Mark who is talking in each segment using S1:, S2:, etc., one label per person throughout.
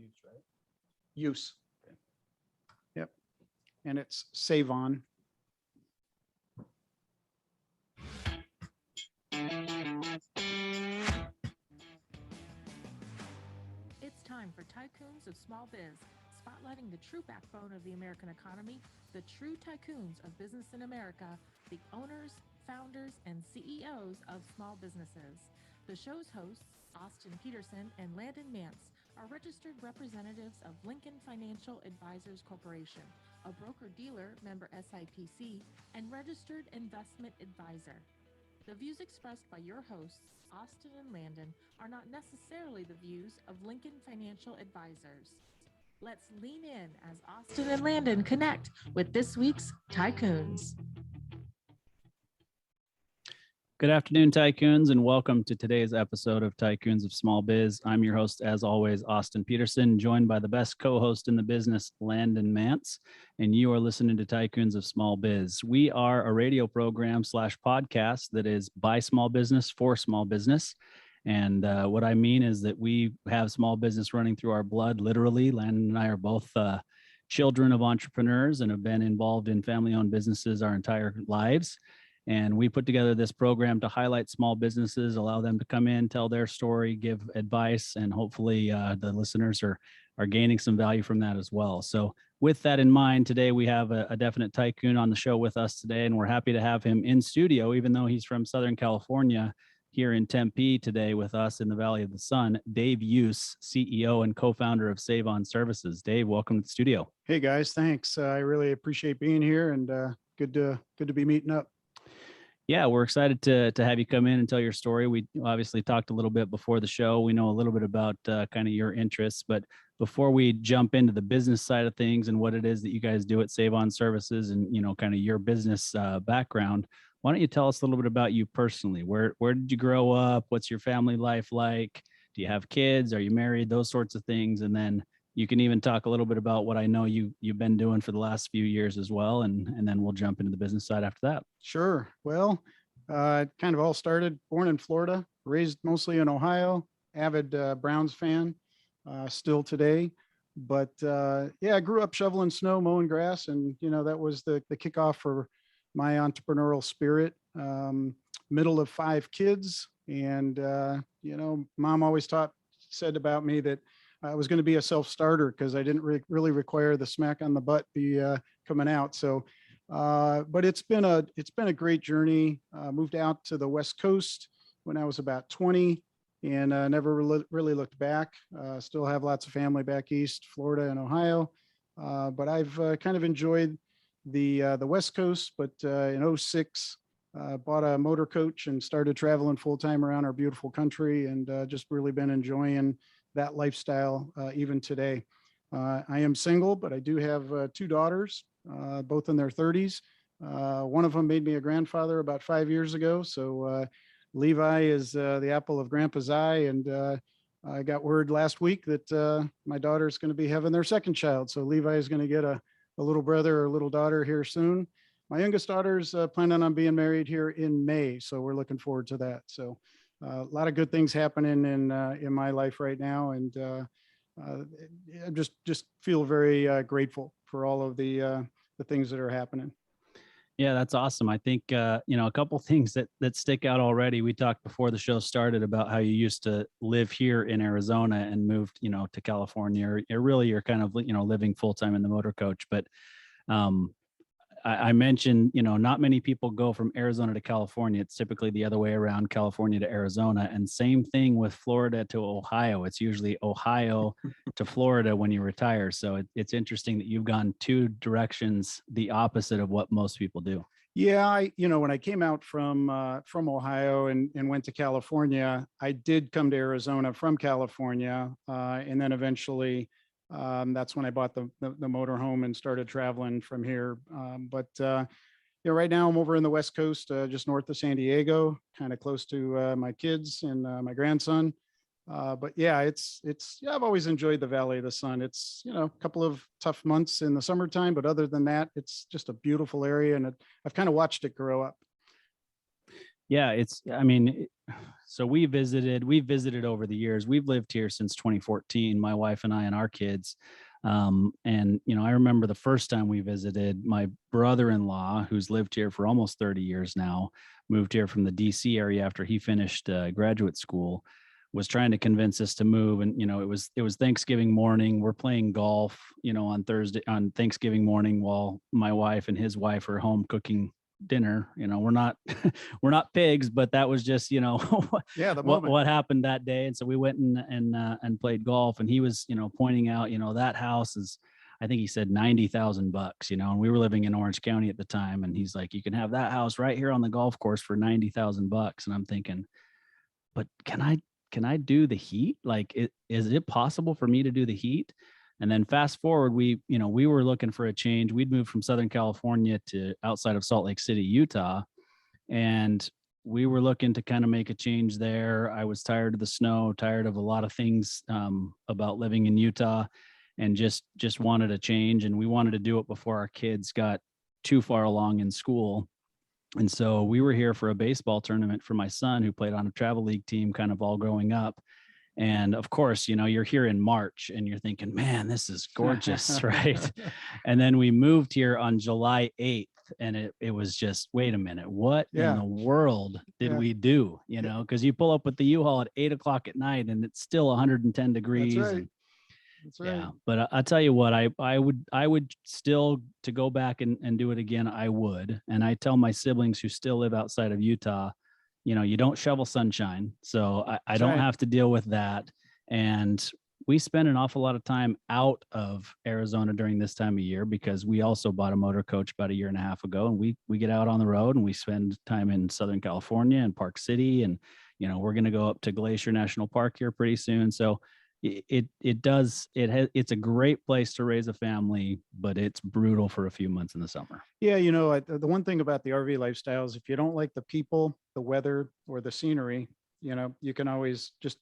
S1: Use, right?
S2: Use.
S1: Okay.
S2: Yep. And it's Savon.
S3: It's time for Tycoons of Small Biz, spotlighting the true backbone of the American economy, the true tycoons of business in America, the owners, founders, and CEOs of small businesses. The show's hosts, Austin Peterson and Landon Mance, are registered representatives of Lincoln Financial Advisors Corporation, a broker-dealer member SIPC, and registered investment advisor. The views expressed by your hosts, Austin and Landon, are not necessarily the views of Lincoln Financial Advisors. Let's lean in as Austin and Landon connect with this week's Tycoons.
S1: Good afternoon, Tycoons, and welcome to today's episode of Tycoons of Small Biz. I'm your host, as always, Austin Peterson, joined by the best co-host in the business, Landon Mance, and you are listening to Tycoons of Small Biz. We are a radio program / podcast that is by small business for small business. And what I mean is that we have small business running through our blood, literally. Landon and I are both children of entrepreneurs and have been involved in family-owned businesses our entire lives. And we put together this program to highlight small businesses, allow them to come in, tell their story, give advice, and hopefully the listeners are gaining some value from that as well. So with that in mind, today we have a definite tycoon on the show with us today, and we're happy to have him in studio, even though he's from Southern California, here in Tempe today with us in the Valley of the Sun. Dave Euse, CEO and co-founder of SavonServices. Dave, welcome to the studio.
S2: Hey guys, thanks. I really appreciate being here, and good to be meeting up.
S1: Yeah, we're excited to have you come in and tell your story. We obviously talked a little bit before the show. We know a little bit about kind of your interests, but before we jump into the business side of things and what it is that you guys do at SavonServices and, you know, kind of your business background, why don't you tell us a little bit about you personally? Where did you grow up? What's your family life like? Do you have kids? Are you married? Those sorts of things. And then you can even talk a little bit about what I know you've been doing for the last few years as well. And then we'll jump into the business side after that.
S2: Sure. Well, it kind of all started, born in Florida, raised mostly in Ohio, avid Browns fan, still today. But yeah, I grew up shoveling snow, mowing grass. And, you know, that was the kickoff for my entrepreneurial spirit. Middle of 5 kids. And, you know, mom always said about me that I was going to be a self-starter because I didn't really require the smack on the butt be coming out. So, but it's been a great journey. Moved out to the West Coast when I was about 20 and never really looked back. Still have lots of family back east, Florida and Ohio. But I've kind of enjoyed the West Coast, but in 2006, bought a motor coach and started traveling full time around our beautiful country, and just really been enjoying that lifestyle even today. I am single, but I do have 2 daughters, both in their 30s. One of them made me a grandfather about 5 years ago. So Levi is the apple of Grandpa's eye, and I got word last week that my daughter is going to be having their second child. So Levi is going to get a little brother or a little daughter here soon. My youngest daughter's planning on being married here in May, so we're looking forward to that. So a lot of good things happening in my life right now, and I just feel very grateful for all of the things that are happening.
S1: Yeah, that's awesome. I think, you know, a couple things that stick out already. We talked before the show started about how you used to live here in Arizona and moved, you know, to California, or really you're kind of, you know, living full time in the motor coach. But I mentioned, you know, not many people go from Arizona to California. It's typically the other way around, California to Arizona. And same thing with Florida to Ohio. It's usually Ohio to Florida when you retire. So it's interesting that you've gone 2 directions, the opposite of what most people do.
S2: Yeah, when I came out from Ohio and went to California, I did come to Arizona from California, and then eventually that's when I bought the motorhome and started traveling from here. But right now I'm over in the West Coast, just north of San Diego, kind of close to my kids and my grandson. But yeah, I've always enjoyed the Valley of the Sun. It's, a couple of tough months in the summertime, but other than that, it's just a beautiful area, and I've kind of watched it grow up.
S1: Yeah, so we visited over the years. We've lived here since 2014, my wife and I and our kids. And, I remember the first time we visited, my brother-in-law, who's lived here for almost 30 years now, moved here from the DC area after he finished graduate school, was trying to convince us to move. And, it was Thanksgiving morning. We're playing golf, on Thanksgiving morning while my wife and his wife are home cooking dinner. We're not we're not pigs, but that was just what happened that day. And so we went and played golf, and he was pointing out that house is, I think he said $90,000, and we were living in Orange County at the time, and he's like, you can have that house right here on the golf course for $90,000. And I'm thinking, but can I do the heat? Like, is it possible for me to do the heat? And then fast forward, we were looking for a change. We'd moved from Southern California to outside of Salt Lake City, Utah. And we were looking to kind of make a change there. I was tired of the snow, tired of a lot of things about living in Utah, and just wanted a change. And we wanted to do it before our kids got too far along in school. And so we were here for a baseball tournament for my son, who played on a travel league team kind of all growing up. And of course, you're here in March and you're thinking, man, this is gorgeous, right? And then we moved here on July 8th, and it was just, wait a minute, what in the world did we do? Because you pull up with the U-Haul at 8:00 at night and it's still 110 degrees.
S2: That's right.
S1: And,
S2: That's right.
S1: yeah, but I'll tell you what, I would still, to go back and do it again, I would. And I tell my siblings who still live outside of Utah, you don't shovel sunshine. So I don't have to deal with that. And we spend an awful lot of time out of Arizona during this time of year, because we also bought a motor coach about 1.5 years ago, and we get out on the road and we spend time in Southern California and Park City. And, we're going to go up to Glacier National Park here pretty soon. So it's a great place to raise a family, but it's brutal for a few months in the summer.
S2: Yeah. The one thing about the RV lifestyle is if you don't like the people, the weather, or the scenery, you can always just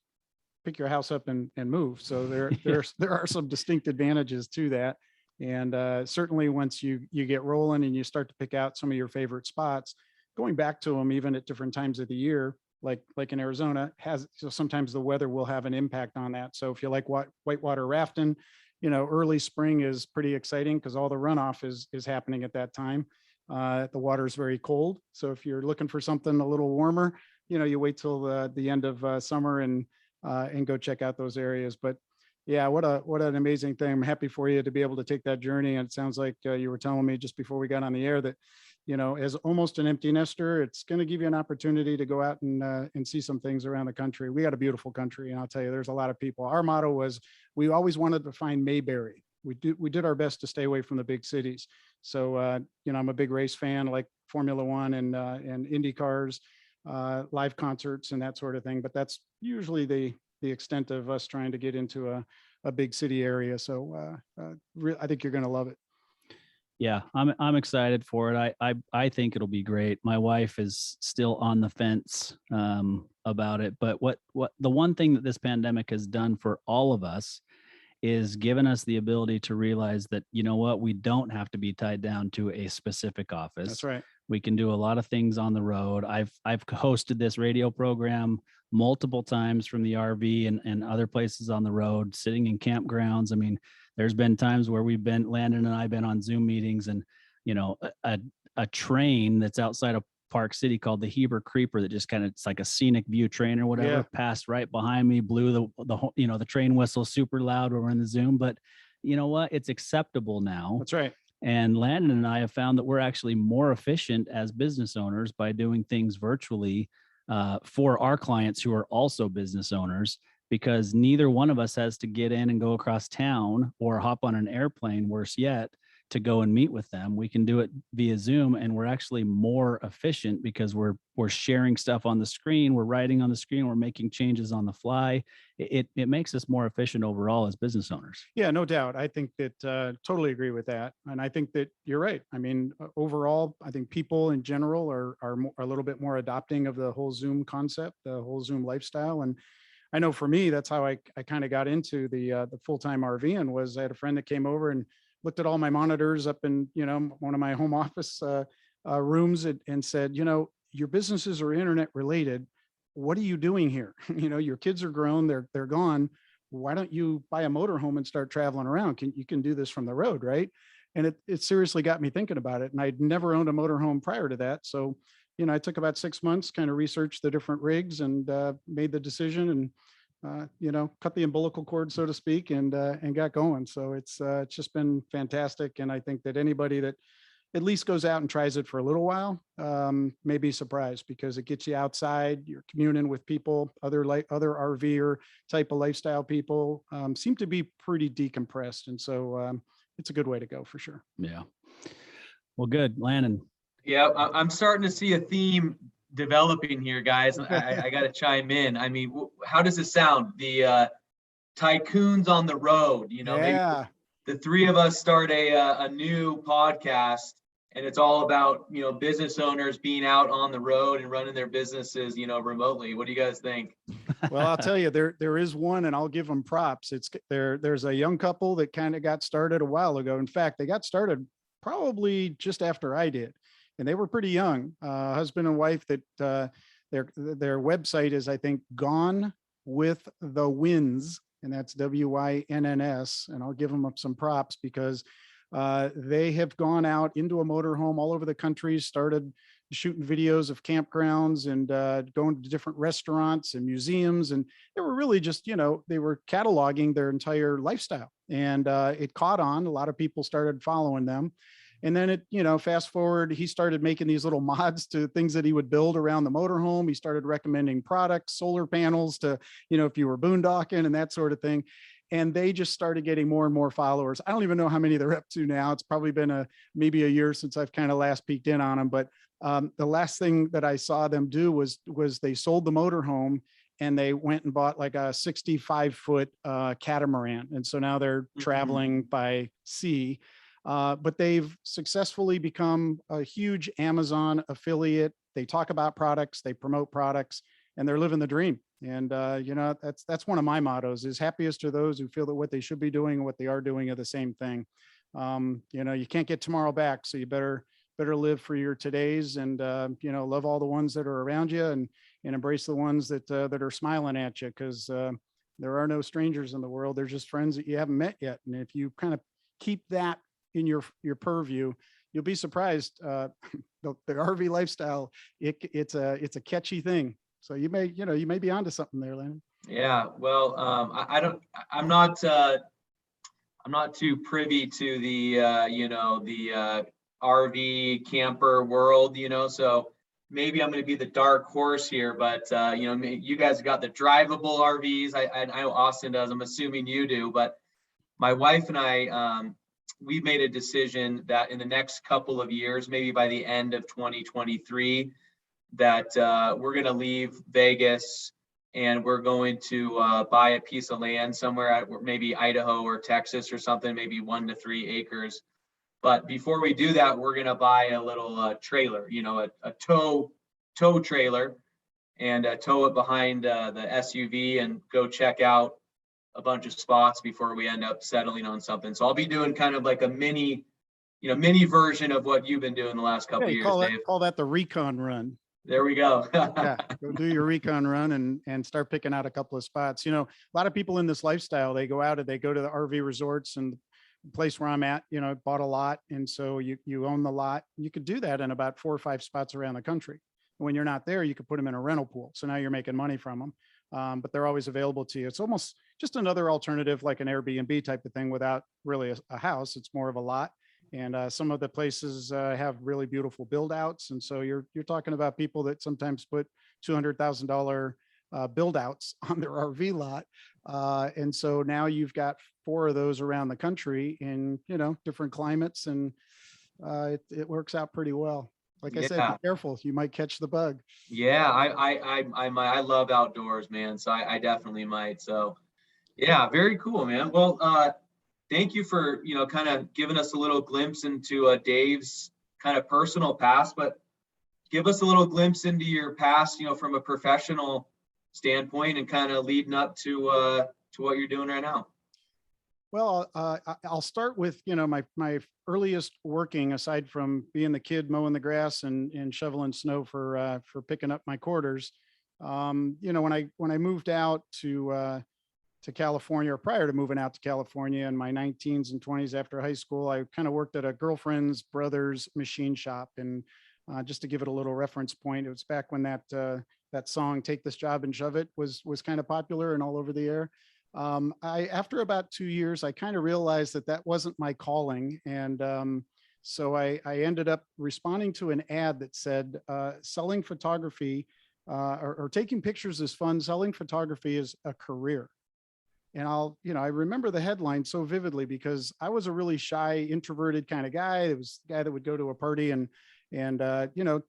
S2: pick your house up and move. So there are some distinct advantages to that. And certainly once you get rolling and you start to pick out some of your favorite spots, going back to them even at different times of the year, like in Arizona, so sometimes the weather will have an impact on that. So if you like whitewater rafting, early spring is pretty exciting because all the runoff is happening at that time. The water is very cold. So if you're looking for something a little warmer, you wait till the end of summer and go check out those areas. But yeah, what an amazing thing. I'm happy for you to be able to take that journey. And it sounds like you were telling me just before we got on the air that as almost an empty nester, it's going to give you an opportunity to go out and see some things around the country. We got a beautiful country, and I'll tell you, there's a lot of people. Our motto was, we always wanted to find Mayberry. We did our best to stay away from the big cities. So, I'm a big race fan, like Formula One and Indy cars, live concerts and that sort of thing. But that's usually the extent of us trying to get into a big city area. So I think you're going to love it.
S1: Yeah, I'm excited for it. I think it'll be great. My wife is still on the fence about it, but what the one thing that this pandemic has done for all of us is given us the ability to realize that, we don't have to be tied down to a specific office.
S2: That's right.
S1: We can do a lot of things on the road. I've hosted this radio program multiple times from the RV and other places on the road, sitting in campgrounds. I mean, there's been times where Landon and I've been on Zoom meetings, and, a train that's outside of Park City called the Heber Creeper that just it's like a scenic view train or whatever, passed right behind me, blew the train whistle super loud when we're in the Zoom. But you know what? It's acceptable now.
S2: That's right.
S1: And Landon and I have found that we're actually more efficient as business owners by doing things virtually for our clients who are also business owners, because neither one of us has to get in and go across town or hop on an airplane, worse yet, to go and meet with them. We can do it via Zoom, and we're actually more efficient because we're sharing stuff on the screen, we're writing on the screen, we're making changes on the fly. It makes us more efficient overall as business owners.
S2: Yeah, no doubt. I think that totally agree with that. And I think that you're right. I mean, overall, I think people in general are a little bit more adopting of the whole Zoom concept, the whole Zoom lifestyle. And I know for me, that's how I kind of got into the full-time RVing. Was I had a friend that came over and looked at all my monitors up in, one of my home office rooms and said, your businesses are internet related. what are you doing here? Your kids are grown, they're gone. Why don't you buy a motorhome and start traveling around? You can do this from the road, right? And it seriously got me thinking about it. And I'd never owned a motorhome prior to that. So, I took about 6 months, kind of researched the different rigs and made the decision and, cut the umbilical cord, so to speak, and got going. So it's just been fantastic. And I think that anybody that at least goes out and tries it for a little while may be surprised, because it gets you outside, you're communing with people, other RVer type of lifestyle people seem to be pretty decompressed. And so it's a good way to go for sure.
S1: Yeah. Well, good. Landon.
S4: Yeah, I'm starting to see a theme developing here, guys. I got to chime in. I mean, how does it sound? The Tycoons on the road,
S2: Yeah.
S4: Maybe the three of us start a new podcast, and it's all about, business owners being out on the road and running their businesses, remotely. What do you guys think?
S2: Well, I'll tell you, there is one, and I'll give them props. There's a young couple that kind of got started a while ago. In fact, they got started probably just after I did, and they were pretty young, husband and wife. That their website is, I think, Gone with the Winds, and that's WINNS. And I'll give them some props, because they have gone out into a motorhome all over the country, started shooting videos of campgrounds and going to different restaurants and museums. And they were really just, they were cataloging their entire lifestyle, and it caught on. A lot of people started following them. And then fast forward, he started making these little mods to things that he would build around the motorhome. He started recommending products, solar panels to, if you were boondocking and that sort of thing. And they just started getting more and more followers. I don't even know how many they're up to now. It's probably been maybe a year since I've kind of last peeked in on them. But the last thing that I saw them do was they sold the motorhome, and they went and bought like a 65-foot catamaran. And so now they're traveling by sea. But they've successfully become a huge Amazon affiliate. They talk about products, they promote products, and they're living the dream. And that's one of my mottos: is happiest are those who feel that what they should be doing and what they are doing are the same thing. You can't get tomorrow back, so you better live for your todays, and love all the ones that are around you, and embrace the ones that are smiling at you, because there are no strangers in the world. They're just friends that you haven't met yet. And if you kind of keep that in your purview, you'll be surprised. The RV lifestyle, it's a catchy thing. So you may be onto something there, Landon.
S4: Yeah, well, I'm not too privy to the RV camper world, so maybe I'm going to be the dark horse here, but you guys have got the drivable RVs. I know Austin does. I'm assuming you do, but my wife and I, we've made a decision that in the next couple of years, maybe by the end of 2023, that we're going to leave Vegas, and we're going to buy a piece of land somewhere at maybe Idaho or Texas or something, maybe 1 to 3 acres. But before we do that, we're going to buy a little trailer, a tow trailer, and tow it behind the SUV and go check out a bunch of spots before we end up settling on something. So I'll be doing kind of like a mini version of what you've been doing the last couple of years, Dave.
S2: Call that the recon run.
S4: There we go.
S2: Yeah, go do your recon run and start picking out a couple of spots. A lot of people in this lifestyle, they go out and they go to the RV resorts, and the place where I'm at, bought a lot. And so you own the lot. You could do that in about 4 or 5 spots around the country. And when you're not there, you could put them in a rental pool. So now you're making money from them. But they're always available to you. It's almost just another alternative, like an Airbnb type of thing, without really a house. It's more of a lot. And some of the places have really beautiful build outs. And so you're talking about people that sometimes put $200,000 build outs on their RV lot. And so now you've got 4 of those around the country in, different climates, and it works out pretty well. Like I said, be careful. You might catch the bug.
S4: Yeah, I love outdoors, man. So I definitely might. So yeah, very cool, man. Well, thank you for, kind of giving us a little glimpse into Dave's kind of personal past, but give us a little glimpse into your past, from a professional standpoint, and kind of leading up to what you're doing right now.
S2: Well, I'll start with, my earliest working, aside from being the kid mowing the grass and shoveling snow for picking up my quarters, When I moved out to California, or prior to moving out to California in my 19s and 20s after high school, I kind of worked at a girlfriend's brother's machine shop. And just to give it a little reference point, it was back when that song "Take This Job and Shove It" was kind of popular and all over the air. After about 2 years, I kind of realized that wasn't my calling. And so I ended up responding to an ad that said, selling photography or taking pictures is fun. Selling photography is a career. And I remember the headline so vividly because I was a really shy, introverted kind of guy. It was the guy that would go to a party and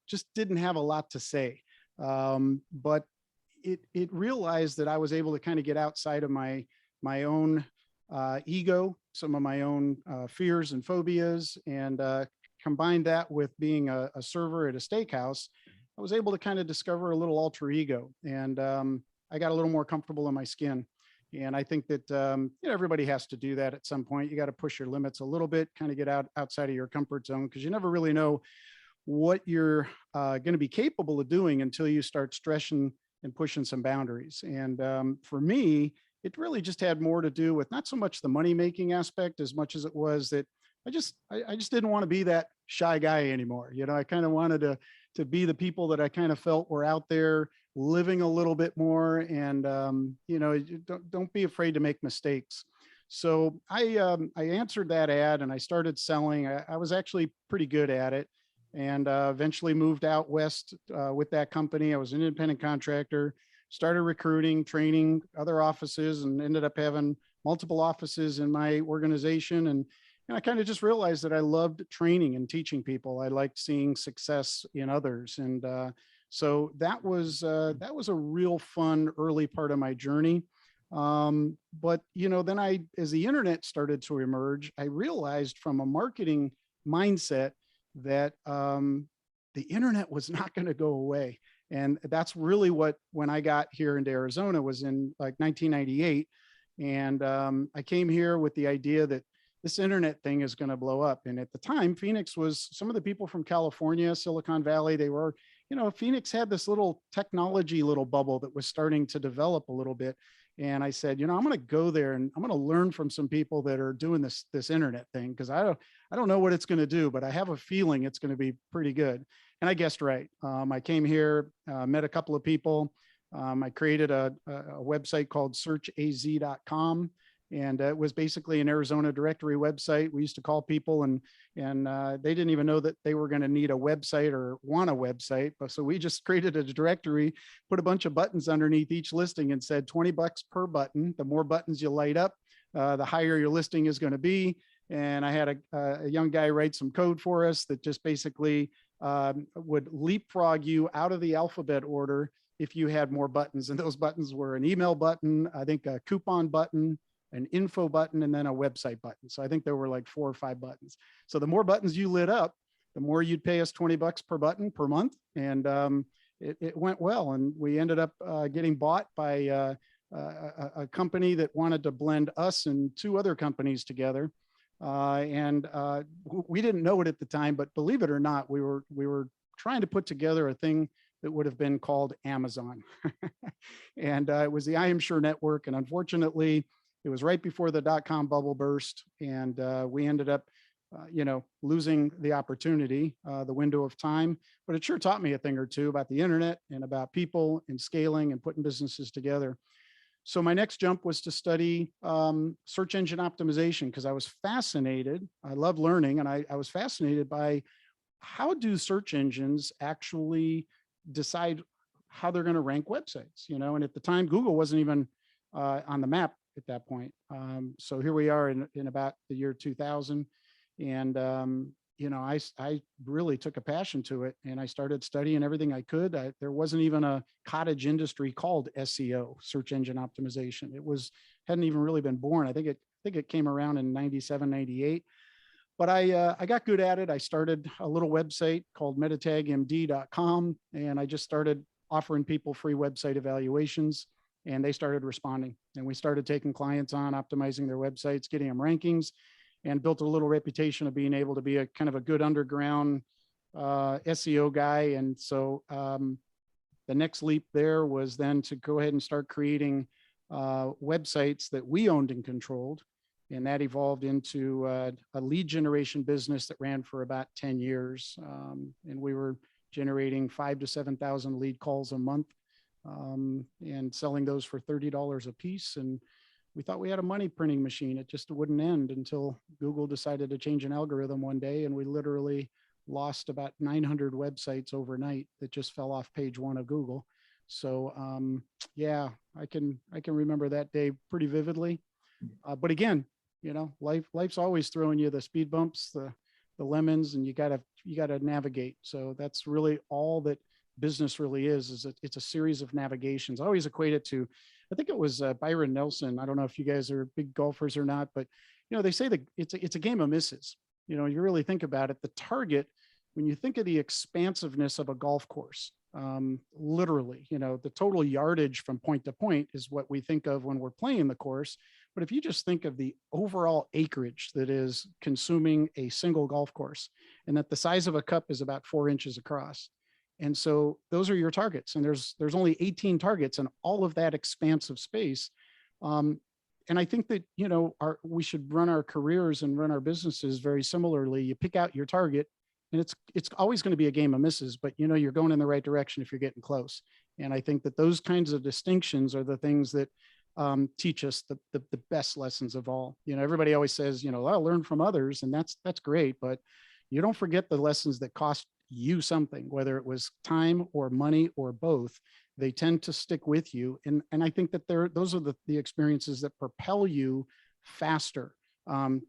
S2: just didn't have a lot to say. But it realized that I was able to kind of get outside of my own ego, some of my own fears and phobias, and combine that with being a server at a steakhouse. I was able to kind of discover a little alter ego, and I got a little more comfortable in my skin. And I think that everybody has to do that at some point. You got to push your limits a little bit, kind of get outside of your comfort zone, because you never really know what you're going to be capable of doing until you start stretching and pushing some boundaries. And for me, it really just had more to do with not so much the money making aspect as much as it was that I just didn't want to be that shy guy anymore. I kind of wanted to be the people that I kind of felt were out there living a little bit more, and don't be afraid to make mistakes. So I answered that ad and I started selling. I was actually pretty good at it, and eventually moved out west with that company. I was an independent contractor, started recruiting, training other offices, and ended up having multiple offices in my organization. And I kind of just realized that I loved training and teaching people. I liked seeing success in others. And so that was a real fun early part of my journey. But then as the internet started to emerge, I realized from a marketing mindset that the internet was not going to go away. And that's really when I got here into Arizona was in like 1998. And I came here with the idea that this internet thing is going to blow up. And at the time, Phoenix was, some of the people from California, Silicon Valley, they were, Phoenix had this little technology little bubble that was starting to develop a little bit. And I said, I'm going to go there and I'm going to learn from some people that are doing this internet thing, because I don't know what it's going to do, but I have a feeling it's going to be pretty good. And I guessed right. I came here, met a couple of people. I created a website called searchaz.com. And it was basically an Arizona directory website. We used to call people and they didn't even know that they were going to need a website or want a website. But so we just created a directory, put a bunch of buttons underneath each listing and said $20 per button. The more buttons you light up, the higher your listing is going to be. And I had a young guy write some code for us that just basically would leapfrog you out of the alphabet order if you had more buttons. And those buttons were an email button, I think a coupon button, an info button, and then a website button. So I think there were like 4 or 5 buttons. So the more buttons you lit up, the more you'd pay us $20 per button per month. And it went well. And we ended up getting bought by a company that wanted to blend us and 2 other companies together. We didn't know it at the time, but believe it or not, we were trying to put together a thing that would have been called Amazon. And it was the I Am Sure network. And unfortunately, it was right before the .com bubble burst, and we ended up, losing the opportunity, the window of time. But it sure taught me a thing or two about the internet and about people and scaling and putting businesses together. So my next jump was to study search engine optimization, because I was fascinated. I love learning, and I was fascinated by how do search engines actually decide how they're going to rank websites. And at the time, Google wasn't even on the map at that point. So here we are in about the year 2000. And, I really took a passion to it, and I started studying everything I could. There wasn't even a cottage industry called SEO, search engine optimization. Hadn't even really been born. I think it came around in 97, 98. But I got good at it. I started a little website called metatagmd.com, and I just started offering people free website evaluations. And they started responding, and we started taking clients on, optimizing their websites, getting them rankings, and built a little reputation of being able to be a kind of a good underground SEO guy. And so the next leap there was then to go ahead and start creating websites that we owned and controlled. And that evolved into a lead generation business that ran for about 10 years. And we were generating 5,000 to 7,000 lead calls a month, and selling those for $30 a piece. And we thought we had a money printing machine. It just wouldn't end until Google decided to change an algorithm one day. And we literally lost about 900 websites overnight that just fell off page one of Google. So yeah, I can remember that day pretty vividly. But again, life's always throwing you the speed bumps, the lemons, and you gotta navigate. So that's really all that business really is it's a series of navigations. I always equate it to, I think it was Byron Nelson. I don't know if you guys are big golfers or not, but they say that it's a game of misses. You really think about it, the target, when you think of the expansiveness of a golf course, literally, the total yardage from point to point is what we think of when we're playing the course. But if you just think of the overall acreage that is consuming a single golf course, and that the size of a cup is about 4 inches across. And so those are your targets. And there's only 18 targets in all of that expansive space. And I think that, we should run our careers and run our businesses very similarly. You pick out your target, and it's always going to be a game of misses, but you're going in the right direction if you're getting close. And I think that those kinds of distinctions are the things that teach us the best lessons of all. Everybody always says, I'll learn from others, and that's great, but you don't forget the lessons that cost you something, whether it was time or money or both. They tend to stick with you. And I think that those are the experiences that propel you faster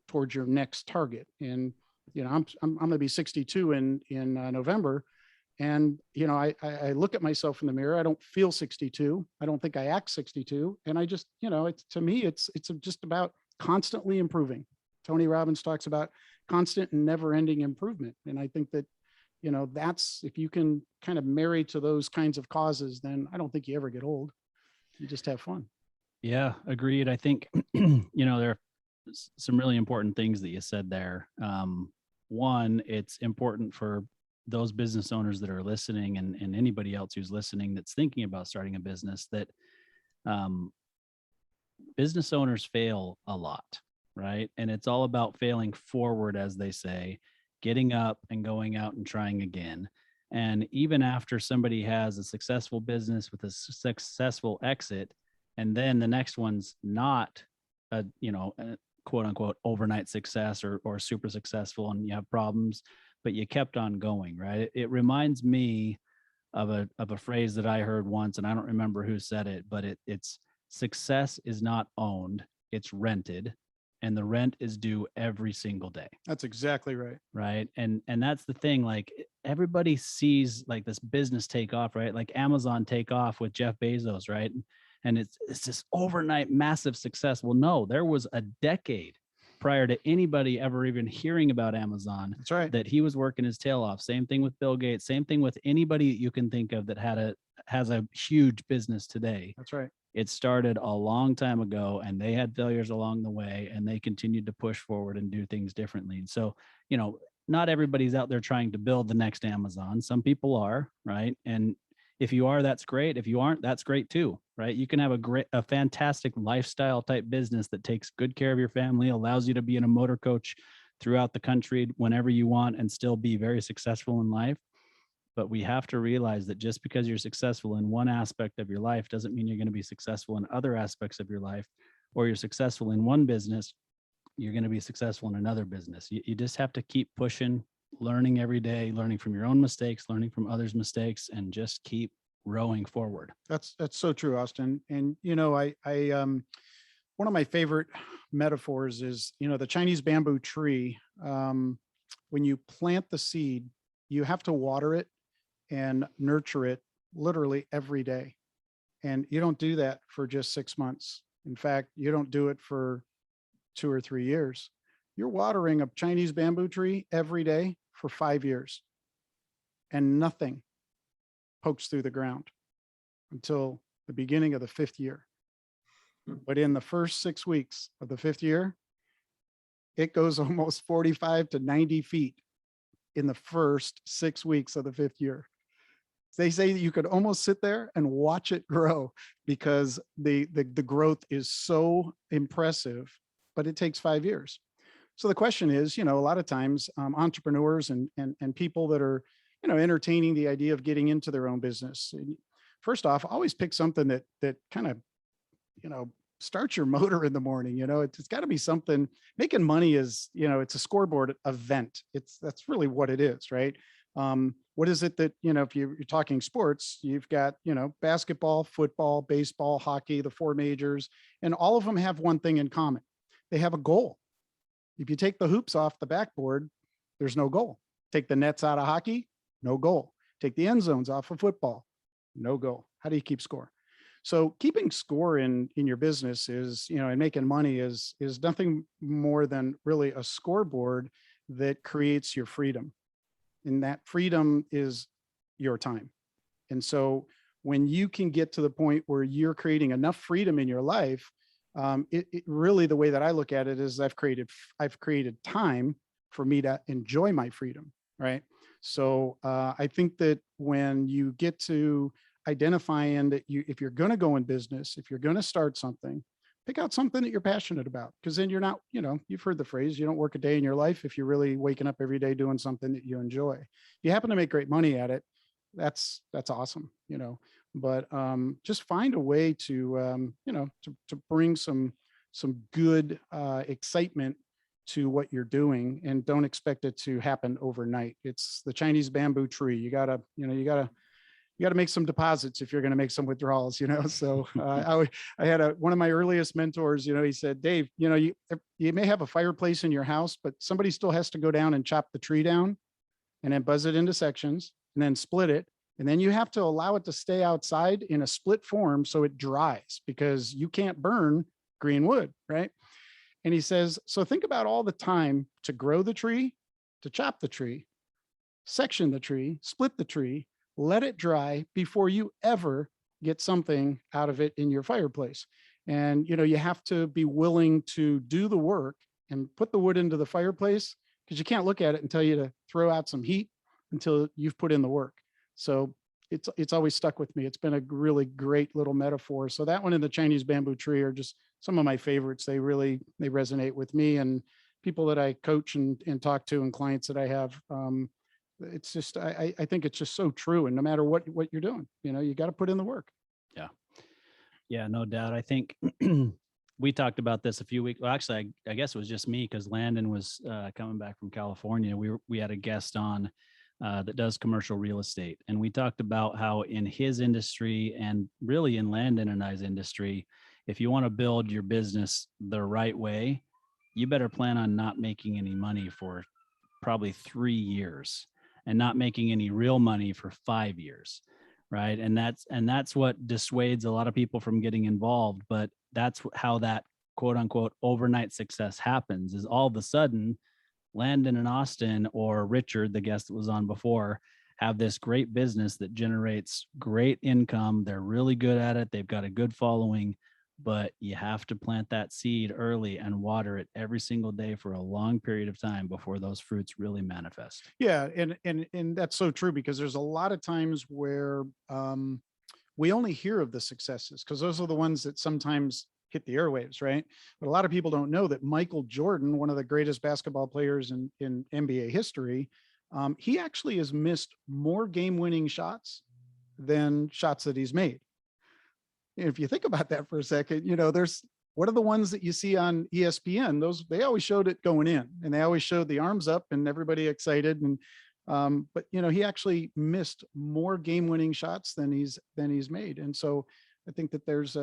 S2: towards your next target. And I'm going to be 62 in November. And, I look at myself in the mirror. I don't feel 62. I don't think I act 62. And I just, to me, it's just about constantly improving. Tony Robbins talks about constant and never ending improvement. And I think that, that's, if you can kind of marry to those kinds of causes, then I don't think you ever get old. You just have fun.
S1: Yeah, agreed. I think, there are some really important things that you said there. One, it's important for those business owners that are listening, and anybody else who's listening that's thinking about starting a business, that business owners fail a lot, right? And it's all about failing forward, as they say, getting up and going out and trying again. And even after somebody has a successful business with a successful exit, and then the next one's not a quote unquote overnight success or super successful, and you have problems, but you kept on going, right? It reminds me of a phrase that I heard once, and I don't remember who said it, but it's success is not owned, it's rented, and the rent is due every single day.
S2: That's exactly right.
S1: Right. And that's the thing, like everybody sees like this business take off, right? Like Amazon take off with Jeff Bezos, right? And it's this overnight massive success. Well, no, there was a decade prior to anybody ever even hearing about Amazon.
S2: That's right.
S1: That he was working his tail off. Same thing with Bill Gates, same thing with anybody that you can think of that has a huge business today.
S2: That's right.
S1: It started a long time ago, and they had failures along the way, and they continued to push forward and do things differently. And so, not everybody's out there trying to build the next Amazon. Some people are, right? And if you are, that's great. If you aren't, that's great too, right? You can have a fantastic lifestyle type business that takes good care of your family, allows you to be in a motor coach throughout the country whenever you want, and still be very successful in life. But we have to realize that just because you're successful in one aspect of your life doesn't mean you're going to be successful in other aspects of your life, or you're successful in one business, you're going to be successful in another business. You just have to keep pushing, learning every day, learning from your own mistakes, learning from others' mistakes, and just keep rowing forward.
S2: That's so true, Austin. And, I one of my favorite metaphors is, the Chinese bamboo tree. When you plant the seed, you have to water it and nurture it literally every day. And you don't do that for just 6 months. In fact, you don't do it for 2 or 3 years. You're watering a Chinese bamboo tree every day for 5 years, and nothing pokes through the ground until the beginning of the 5th year. But in the first 6 weeks of the 5th year, it goes almost 45 to 90 feet in the first 6 weeks of the 5th year. They say that you could almost sit there and watch it grow because the growth is so impressive, but it takes 5 years. So the question is, a lot of times entrepreneurs and people that are, entertaining the idea of getting into their own business. First off, always pick something that kind of, starts your motor in the morning. It's got to be something. Making money is, it's a scoreboard event. That's really what it is, right? What is it that, if you're talking sports, you've got, basketball, football, baseball, hockey, the 4 majors, and all of them have one thing in common. They have a goal. If you take the hoops off the backboard, there's no goal. Take the nets out of hockey, no goal. Take the end zones off of football, no goal. How do you keep score? So keeping score in your business is, and making money is nothing more than really a scoreboard that creates your freedom. And that freedom is your time. And so when you can get to the point where you're creating enough freedom in your life, it really, the way that I look at it is I've created time for me to enjoy my freedom. Right. So I think that when you get to identifying that if you're going to go in business, if you're going to start something, pick out something that you're passionate about, because then you're not, you've heard the phrase, you don't work a day in your life if you're really waking up every day doing something that you enjoy. If you happen to make great money at it, that's awesome, but just find a way to, to bring some good excitement to what you're doing, and don't expect it to happen overnight. It's the Chinese bamboo tree. You gotta make some deposits if you're going to make some withdrawals, So I had one of my earliest mentors, he said, Dave, you may have a fireplace in your house, but somebody still has to go down and chop the tree down and then buzz it into sections and then split it. And then you have to allow it to stay outside in a split form so it dries, because you can't burn green wood, right? And he says, so think about all the time to grow the tree, to chop the tree, section the tree, split the tree, let it dry before you ever get something out of it in your fireplace. And, you have to be willing to do the work and put the wood into the fireplace, because you can't look at it and tell you to throw out some heat until you've put in the work. So it's always stuck with me. It's been a really great little metaphor. So that one and the Chinese bamboo tree are just some of my favorites. They resonate with me and people that I coach and talk to, and clients that I have. It's just, I think it's just so true. And no matter what you're doing, you got to put in the work.
S1: Yeah, no doubt. I think we talked about this a few weeks. Well, actually, I guess it was just me, because Landon was coming back from California. We had a guest on that does commercial real estate. And we talked about how in his industry, and really in Landon and I's industry, if you want to build your business the right way, you better plan on not making any money for probably 3 years, and not making any real money for 5 years. Right. And that's what dissuades a lot of people from getting involved. But that's how that quote unquote overnight success happens, is all of a sudden Landon and Austin, or Richard, the guest that was on before, have this great business that generates great income. They're really good at it. They've got a good following, but you have to plant that seed early and water it every single day for a long period of time before those fruits really manifest.
S2: Yeah. And that's so true, because there's a lot of times where we only hear of the successes, because those are the ones that sometimes hit the airwaves, right? But a lot of people don't know that Michael Jordan, one of the greatest basketball players in NBA history, he actually has missed more game-winning shots than shots that he's made. If you think about that for a second, what are the ones that you see on ESPN? They always showed it going in, and they always showed the arms up and everybody excited. And but he actually missed more game-winning shots than he's made. And so I think that there's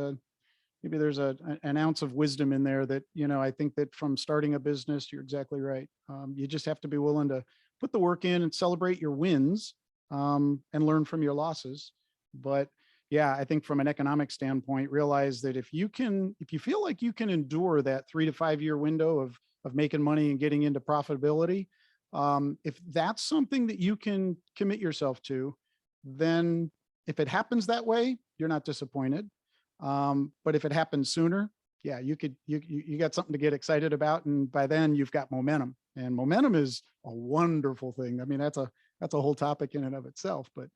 S2: maybe there's an ounce of wisdom in there that, I think that from starting a business, you're exactly right. You just have to be willing to put the work in and celebrate your wins and learn from your losses. But yeah, I think from an economic standpoint, realize that if you feel like you can endure that 3 to 5 year window of making money and getting into profitability, if that's something that you can commit yourself to, then if it happens that way, you're not disappointed. But if it happens sooner, yeah, you got something to get excited about. And by then you've got momentum, and momentum is a wonderful thing. I mean, that's a whole topic in and of itself, but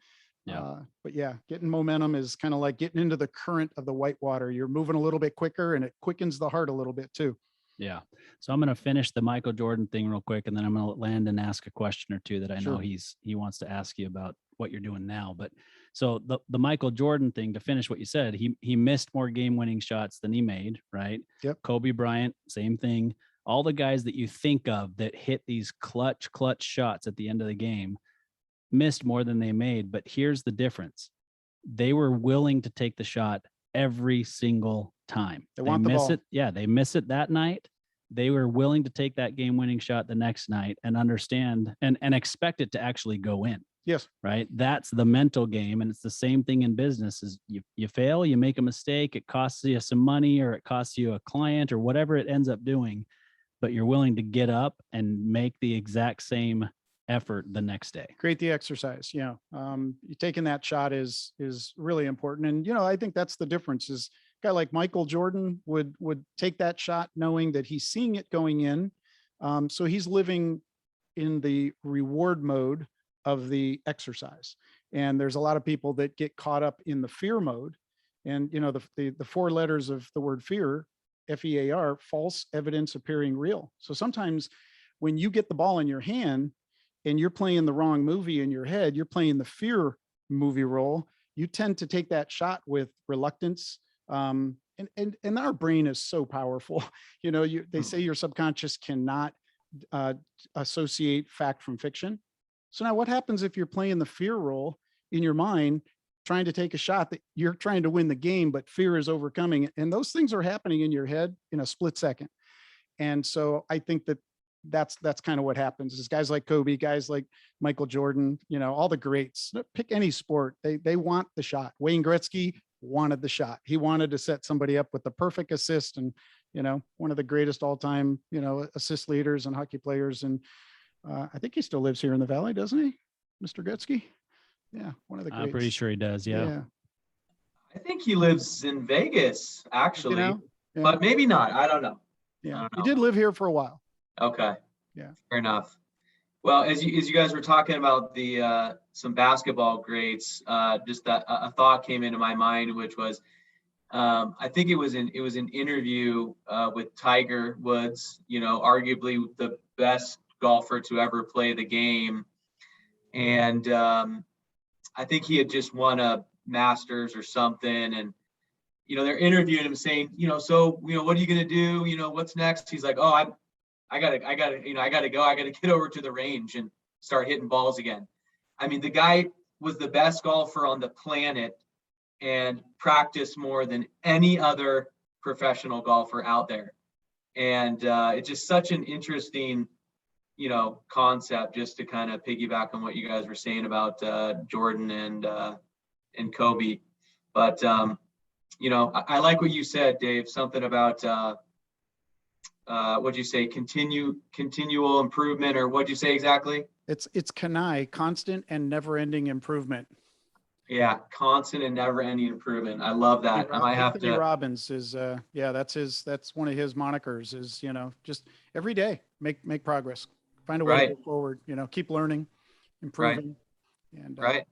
S1: Yeah.
S2: But yeah, getting momentum is kind of like getting into the current of the whitewater. You're moving a little bit quicker and it quickens the heart a little bit too.
S1: Yeah. So I'm going to finish the Michael Jordan thing real quick, and then I'm going to let Landon ask a question or two that I know
S2: Sure.
S1: he wants to ask you about what you're doing now. But so the Michael Jordan thing, to finish what you said, he missed more game-winning shots than he made, right?
S2: Yep.
S1: Kobe Bryant, same thing. All the guys that you think of that hit these clutch shots at the end of the game missed more than they made. But here's the difference. They were willing to take the shot every single time.
S2: They want the
S1: miss
S2: ball.
S1: it. Yeah, they miss it that night. They were willing to take that game-winning shot the next night and understand and expect it to actually go in.
S2: Yes.
S1: Right. That's the mental game. And it's the same thing in business. Is you fail, you make a mistake, it costs you some money or it costs you a client or whatever it ends up doing, but you're willing to get up and make the exact same effort the next day.
S2: Create the exercise. Yeah. Taking that shot is really important. And, I think that's the difference is a guy like Michael Jordan would take that shot knowing that he's seeing it going in. So he's living in the reward mode of the exercise. And there's a lot of people that get caught up in the fear mode. And, the four letters of the word fear, FEAR, false evidence appearing real. So sometimes when you get the ball in your hand, and you're playing the wrong movie in your head, you're playing the fear movie role, you tend to take that shot with reluctance. And our brain is so powerful. They say your subconscious cannot associate fact from fiction. So now what happens if you're playing the fear role in your mind, trying to take a shot that you're trying to win the game, but fear is overcoming it. And those things are happening in your head in a split second. And so I think that's kind of what happens is guys like Kobe, guys like Michael Jordan, all the greats, pick any sport. They want the shot. Wayne Gretzky wanted the shot. He wanted to set somebody up with the perfect assist and, one of the greatest all time, assist leaders and hockey players. And I think he still lives here in the Valley, doesn't he? Mr. Gretzky. Yeah. One of the greats.
S1: I'm pretty sure he does. Yeah.
S4: I think he lives in Vegas actually,
S2: Yeah.
S4: but maybe not. I don't know.
S2: Yeah. He did live here for a while.
S4: Okay.
S2: Yeah.
S4: Fair enough. Well, as you guys were talking about the some basketball greats, just that a thought came into my mind, which was I think it was an interview with Tiger Woods, arguably the best golfer to ever play the game, and I think he had just won a Masters or something, and they're interviewing him saying, so what are you gonna do? What's next? He's like, oh, I gotta go. I gotta get over to the range and start hitting balls again. I mean, the guy was the best golfer on the planet and practiced more than any other professional golfer out there. And it's just such an interesting, concept, just to kind of piggyback on what you guys were saying about Jordan and Kobe. But I like what you said, Dave. Something about what'd you say? Continual improvement, or what'd you say exactly?
S2: It's CANI, constant and never-ending improvement.
S4: Yeah, constant and never-ending improvement. I love that. I might have
S2: Anthony
S4: to.
S2: Robbins is that's one of his monikers. Is just every day make progress, find a way to go forward. Keep learning, improving, and
S4: right.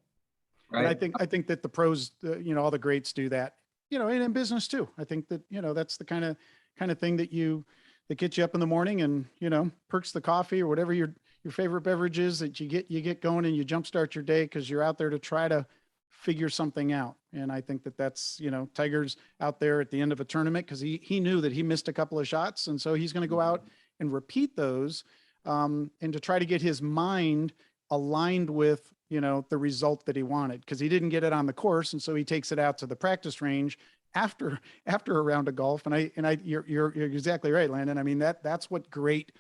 S2: And I think that the pros, all the greats do that. And in business too. I think that that's the kind of thing that gets you up in the morning and perks the coffee or whatever your favorite beverage is that you get going and you jumpstart your day because you're out there to try to figure something out. And I think that that's Tiger's out there at the end of a tournament because he knew that he missed a couple of shots, and so he's going to go out and repeat those and to try to get his mind aligned with the result that he wanted, because he didn't get it on the course, and so he takes it out to the practice range after a round of golf. And you're exactly right, Landon. I mean, that's what great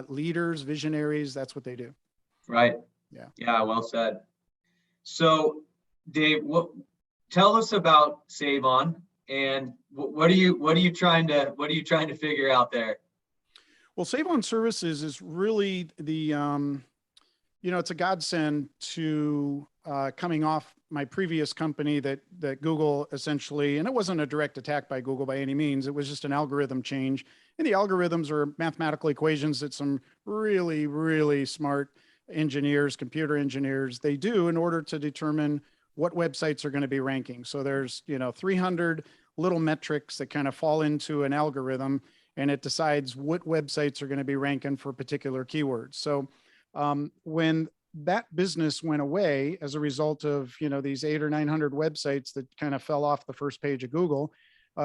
S2: leaders, visionaries, that's what they do.
S4: Right.
S2: Yeah.
S4: Well said. So Dave, tell us about Savon, and what are you trying to figure out there?
S2: Well, SavonServices is really the it's a godsend to coming off my previous company that Google essentially, and it wasn't a direct attack by Google by any means. It was just an algorithm change. And the algorithms are mathematical equations that some really, really smart engineers, computer engineers, they do in order to determine what websites are going to be ranking. So there's, 300 little metrics that kind of fall into an algorithm, and it decides what websites are going to be ranking for particular keywords. So when that business went away as a result of, these 800 or 900 websites that kind of fell off the first page of Google,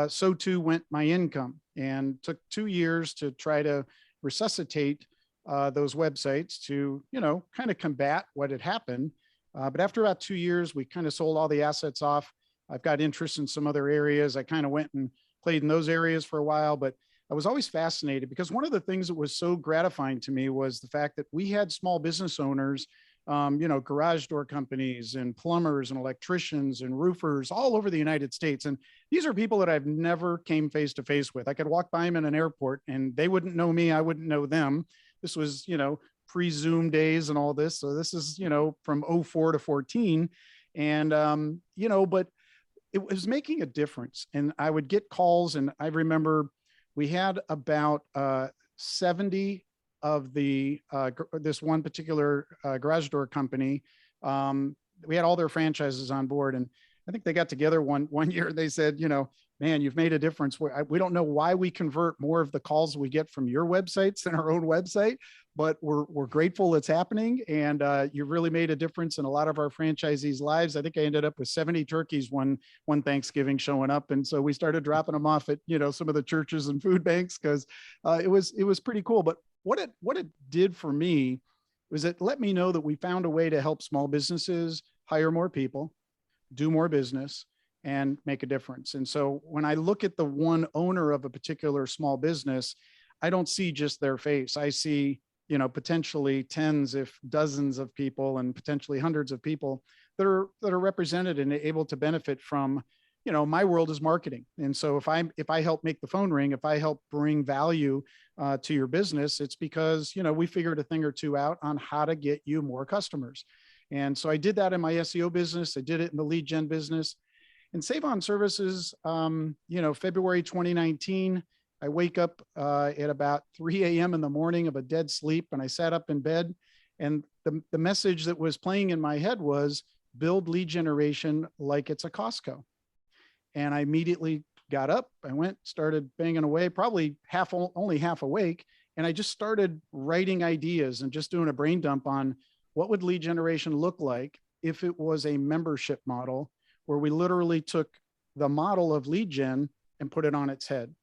S2: so too went my income, and took 2 years to try to resuscitate those websites to, kind of combat what had happened. But after about 2 years, we kind of sold all the assets off. I've got interest in some other areas. I kind of went and played in those areas for a while, but I was always fascinated because one of the things that was so gratifying to me was the fact that we had small business owners, garage door companies and plumbers and electricians and roofers all over the United States. And these are people that I've never came face to face with. I could walk by them in an airport and they wouldn't know me. I wouldn't know them. This was, pre-Zoom days and all this. So this is, from 04 to 14. And, but it was making a difference. And I would get calls, and I remember we had about 70 of the this one particular garage door company. We had all their franchises on board, and I think they got together one year. They said, man, you've made a difference. We don't know why we convert more of the calls we get from your websites than our own website, but we're grateful it's happening. And you've really made a difference in a lot of our franchisees' lives. I think I ended up with 70 turkeys one Thanksgiving showing up. And so we started dropping them off at, some of the churches and food banks, because it was pretty cool. But what it did for me was it let me know that we found a way to help small businesses hire more people, do more business, and make a difference. And so when I look at the one owner of a particular small business, I don't see just their face. I see, potentially tens, if dozens of people, and potentially hundreds of people that are represented and able to benefit from, my world is marketing. And so if I help make the phone ring, if I help bring value to your business, it's because, we figured a thing or two out on how to get you more customers. And so I did that in my SEO business. I did it in the lead gen business. And SavonServices, February 2019, I wake up at about 3 a.m. in the morning of a dead sleep, and I sat up in bed, and the message that was playing in my head was build lead generation like it's a Costco. And I immediately got up, I went, started banging away, probably only half awake. And I just started writing ideas and just doing a brain dump on what would lead generation look like if it was a membership model, where we literally took the model of lead gen and put it on its head.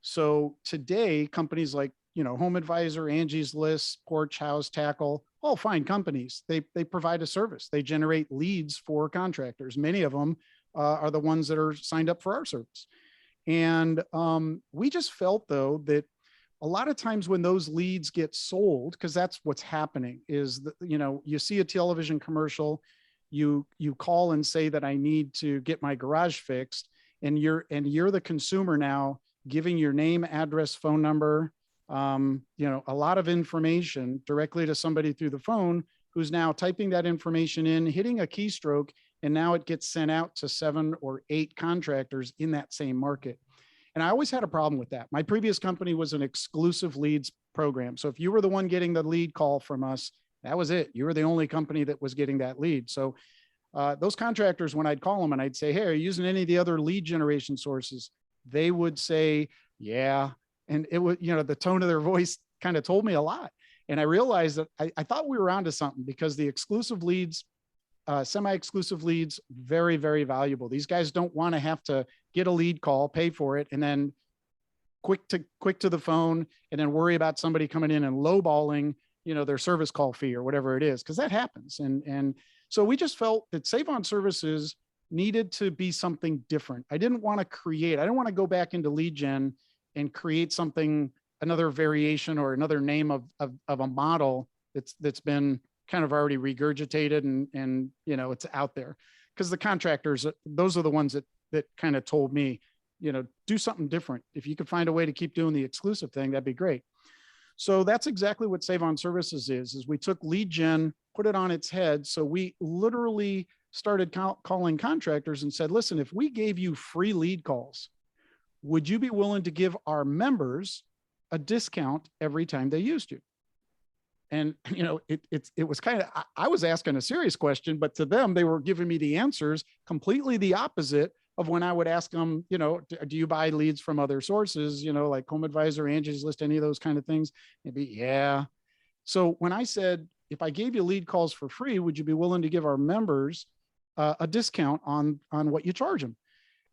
S2: So today, companies like, Home Advisor, Angie's List, Porch House, Tackle, all fine companies. They provide a service. They generate leads for contractors. Many of them are the ones that are signed up for our service. And we just felt, though, that a lot of times when those leads get sold, because that's what's happening, is that, you see a television commercial, you call and say that I need to get my garage fixed, and you're the consumer now, giving your name, address, phone number, a lot of information directly to somebody through the phone, who's now typing that information in, hitting a keystroke, and now it gets sent out to 7 or 8 contractors in that same market. And I always had a problem with that. My previous company was an exclusive leads program. So if you were the one getting the lead call from us, that was it. You were the only company that was getting that lead. So those contractors, when I'd call them and I'd say, hey, are you using any of the other lead generation sources? They would say, yeah. And it would, the tone of their voice kind of told me a lot. And I realized that I thought we were onto something, because the exclusive leads, semi-exclusive leads, very, very valuable. These guys don't want to have to get a lead call, pay for it, and then quick to the phone, and then worry about somebody coming in and lowballing, their service call fee or whatever it is, because that happens. And so we just felt that SavonServices needed to be something different. I didn't want to go back into lead gen and create something, another variation or another name of a model that's been kind of already regurgitated and it's out there. Because the contractors, those are the ones that kind of told me, do something different. If you could find a way to keep doing the exclusive thing, that'd be great. So that's exactly what SavonServices is we took lead gen, put it on its head. So we literally started calling contractors and said, listen, if we gave you free lead calls, would you be willing to give our members a discount every time they used you? And, it was kind of, I was asking a serious question, but to them, they were giving me the answers completely the opposite of when I would ask them, do you buy leads from other sources, like Home Advisor, Angie's List, any of those kind of things? Maybe, yeah. So when I said, if I gave you lead calls for free, would you be willing to give our members a discount on what you charge them?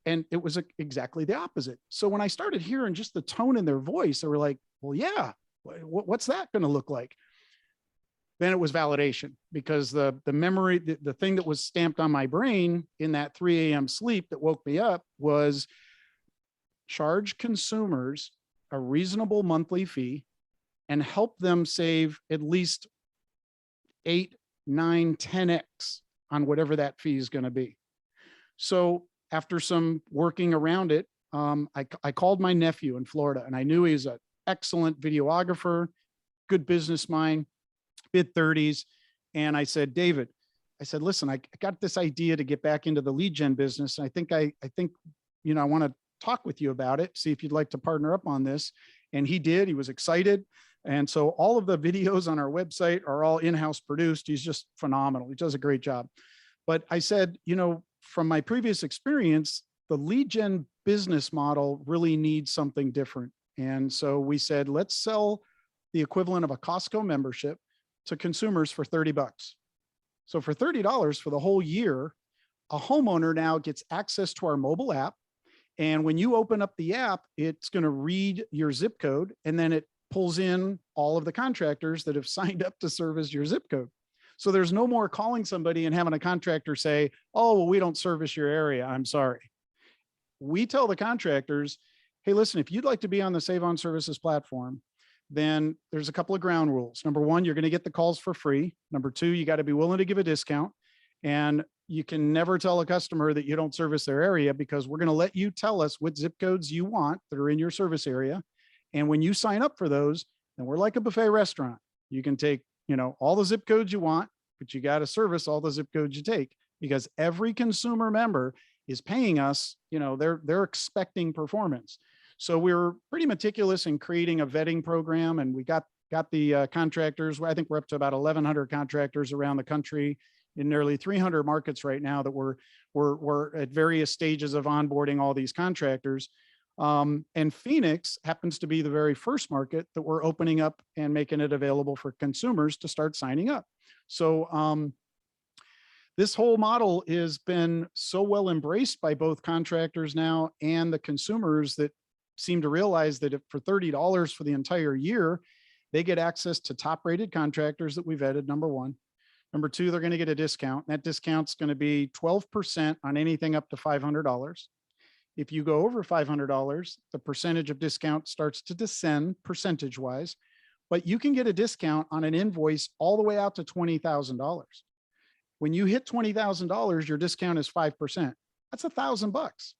S2: And it was exactly the opposite. So when I started hearing just the tone in their voice, they were like, well, yeah, what's that going to look like? Then it was validation, because the memory, the thing that was stamped on my brain in that 3 a.m. sleep that woke me up was charge consumers a reasonable monthly fee and help them save at least 8, 9, 10x on whatever that fee is going to be. So after some working around it, I called my nephew in Florida, and I knew he's an excellent videographer, good business mind, mid-30s. And I said, David, listen, I got this idea to get back into the lead gen business. And I think, I want to talk with you about it, see if you'd like to partner up on this. And he did. He was excited. And so all of the videos on our website are all in-house produced. He's just phenomenal. He does a great job. But I said, from my previous experience, the lead gen business model really needs something different. And so we said, let's sell the equivalent of a Costco membership to consumers for $30. So for $30 for the whole year, a homeowner now gets access to our mobile app. And when you open up the app, it's going to read your zip code, and then it pulls in all of the contractors that have signed up to service your zip code. So there's no more calling somebody and having a contractor say, oh, well, we don't service your area, I'm sorry. We tell the contractors, hey, listen, if you'd like to be on the SavonServices platform, then there's a couple of ground rules. Number one, you're going to get the calls for free. Number two, you got to be willing to give a discount. And you can never tell a customer that you don't service their area, because we're going to let you tell us what zip codes you want that are in your service area. And when you sign up for those, then we're like a buffet restaurant. You can take, all the zip codes you want, but you got to service all the zip codes you take, because every consumer member is paying us, they're expecting performance. So we were pretty meticulous in creating a vetting program, and we got the contractors. I think we're up to about 1,100 contractors around the country in nearly 300 markets right now that we're at various stages of onboarding all these contractors. And Phoenix happens to be the very first market that we're opening up and making it available for consumers to start signing up. So this whole model has been so well embraced by both contractors now and the consumers that seem to realize that if for $30 for the entire year, they get access to top rated contractors that we've vetted, number one. Number two, they're going to get a discount. That discount's going to be 12% on anything up to $500. If you go over $500, the percentage of discount starts to descend percentage wise, but you can get a discount on an invoice all the way out to $20,000. When you hit $20,000, your discount is 5%. That's $1,000.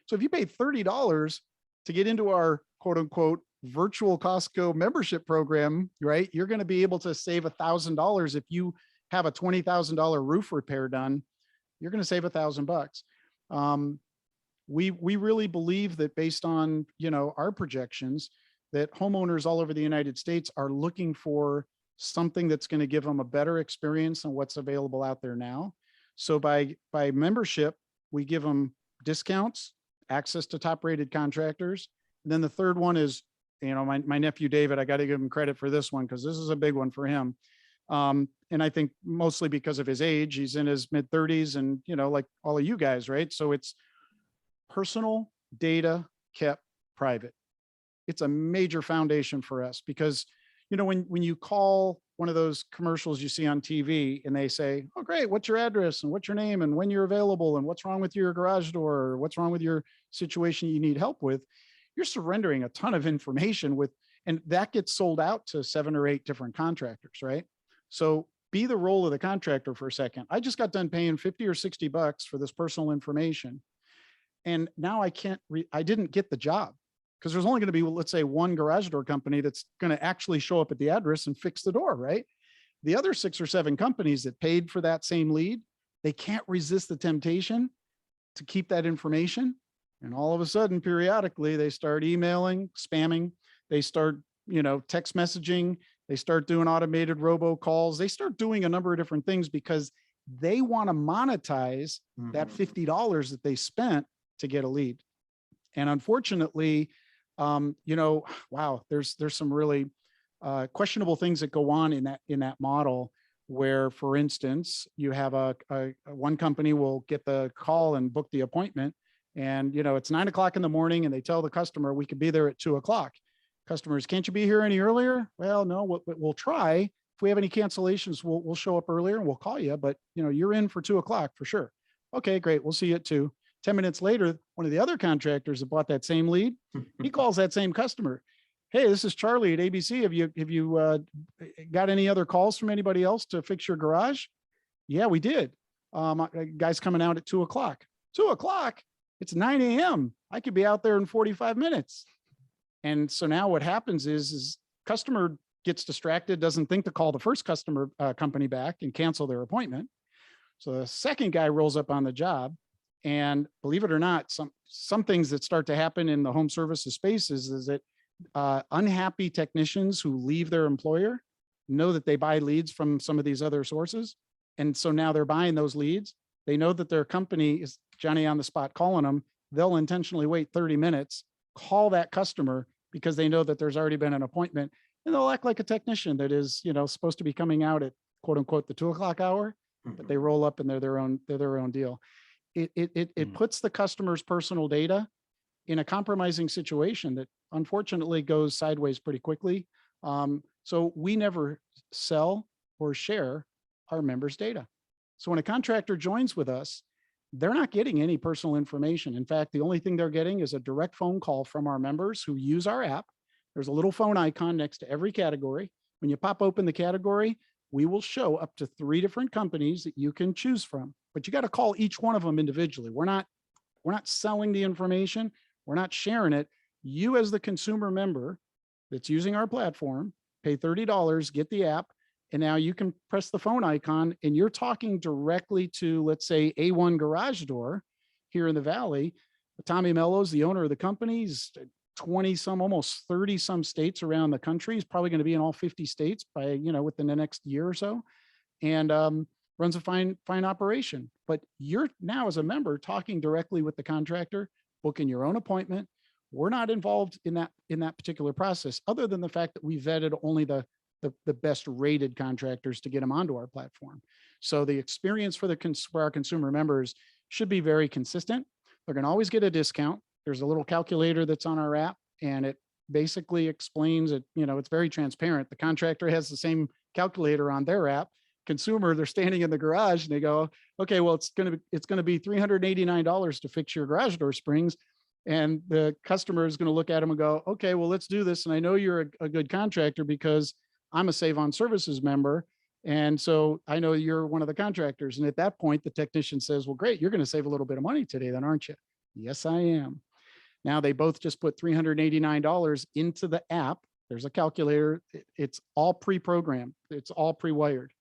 S2: So if you pay $30 to get into our quote unquote virtual Costco membership program, right? You're going to be able to save $1,000. If you have a $20,000 roof repair done, you're going to save $1,000. We really believe that based on, our projections, that homeowners all over the United States are looking for something that's going to give them a better experience than what's available out there now. So by membership, we give them discounts, access to top rated contractors. And then the third one is, my nephew, David, I got to give him credit for this one, because this is a big one for him. And I think mostly because of his age, he's in his mid 30s and, like all of you guys, right? So it's personal data kept private. It's a major foundation for us, because, when you call one of those commercials you see on TV and they say, oh, great, what's your address and what's your name and when you're available and what's wrong with your garage door or what's wrong with your situation you need help with, you're surrendering a ton of information and that gets sold out to 7 or 8 different contractors, right? So be the role of the contractor for a second. I just got done paying $50 or $60 for this personal information. And now I didn't get the job, because there's only going to be, let's say, one garage door company that's going to actually show up at the address and fix the door, right? The other 6 or 7 companies that paid for that same lead, they can't resist the temptation to keep that information. And all of a sudden, periodically, they start emailing, spamming, they start, text messaging, They start doing automated robocalls. They start doing a number of different things because they want to monetize that $50 that they spent to get a lead. And unfortunately, wow, there's some really questionable things that go on in that model where, for instance, you have one company will get the call and book the appointment, and it's 9 o'clock in the morning, and they tell the customer we could be there at 2 o'clock. Customers, can't you be here any earlier? Well, no, we'll try. If we have any cancellations, we'll show up earlier and we'll call you, but you're in for 2 o'clock for sure. Okay, great. We'll see you at 2. 10 minutes later, one of the other contractors that bought that same lead, he calls that same customer. Hey, this is Charlie at ABC. Have you got any other calls from anybody else to fix your garage? Yeah, we did. Guy's coming out at 2 o'clock. 2 o'clock? It's 9 a.m. I could be out there in 45 minutes. And so now what happens is customer gets distracted, doesn't think to call the first customer company back and cancel their appointment. So the second guy rolls up on the job, and believe it or not, some things that start to happen in the home services spaces is that unhappy technicians who leave their employer know that they buy leads from some of these other sources. And so now they're buying those leads. They know that their company is Johnny on the spot calling them. They'll intentionally wait 30 minutes, call that customer because they know that there's already been an appointment, and they'll act like a technician that is, supposed to be coming out at quote unquote the 2 o'clock hour, but they roll up and they're their own deal. It puts the customer's personal data in a compromising situation that unfortunately goes sideways pretty quickly. So we never sell or share our members' data. So when a contractor joins with us, they're not getting any personal information. In fact, the only thing they're getting is a direct phone call from our members who use our app. There's a little phone icon next to every category. When you pop open the category, we will show up to 3 different companies that you can choose from, but you got to call each one of them individually. We're not selling the information. We're not sharing it. You as the consumer member that's using our platform, pay $30, get the app, and now you can press the phone icon and you're talking directly to, let's say, A1 Garage Door here in the Valley. Tommy Mello's the owner of the company. He's 20 some, almost 30 some states around the country. He's probably going to be in all 50 states by, within the next year or so, and runs a fine operation. But you're now as a member talking directly with the contractor, booking your own appointment. We're not involved in that particular process, other than the fact that we vetted only the best rated contractors to get them onto our platform. So the experience for our consumer members should be very consistent. They're going to always get a discount. There's a little calculator that's on our app, and it basically explains it. It's very transparent. The contractor has the same calculator on their app. Consumer, they're standing in the garage and they go, okay, well, it's going to be $389 to fix your garage door springs. And the customer is going to look at them and go, okay, well, let's do this. And I know you're a good contractor because I'm a SavonServices member. And so I know you're one of the contractors. And at that point, the technician says, well, great, you're going to save a little bit of money today then, aren't you? Yes, I am. Now they both just put $389 into the app. There's a calculator. It's all pre-programmed. It's all pre-wired.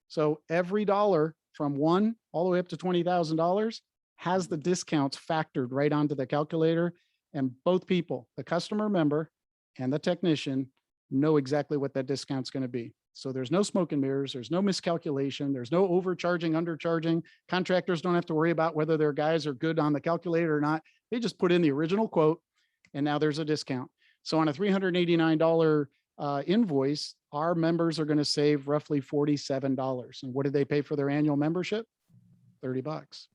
S2: So every dollar from $1 all the way up to $20,000 has the discounts factored right onto the calculator. And both people, the customer member and the technician, know exactly what that discount's going to be. So there's no smoke and mirrors. There's no miscalculation. There's no overcharging, undercharging. Contractors don't have to worry about whether their guys are good on the calculator or not. They just put in the original quote, and now there's a discount. So on a $389 invoice, our members are going to save roughly $47. And what did they pay for their annual membership? $30.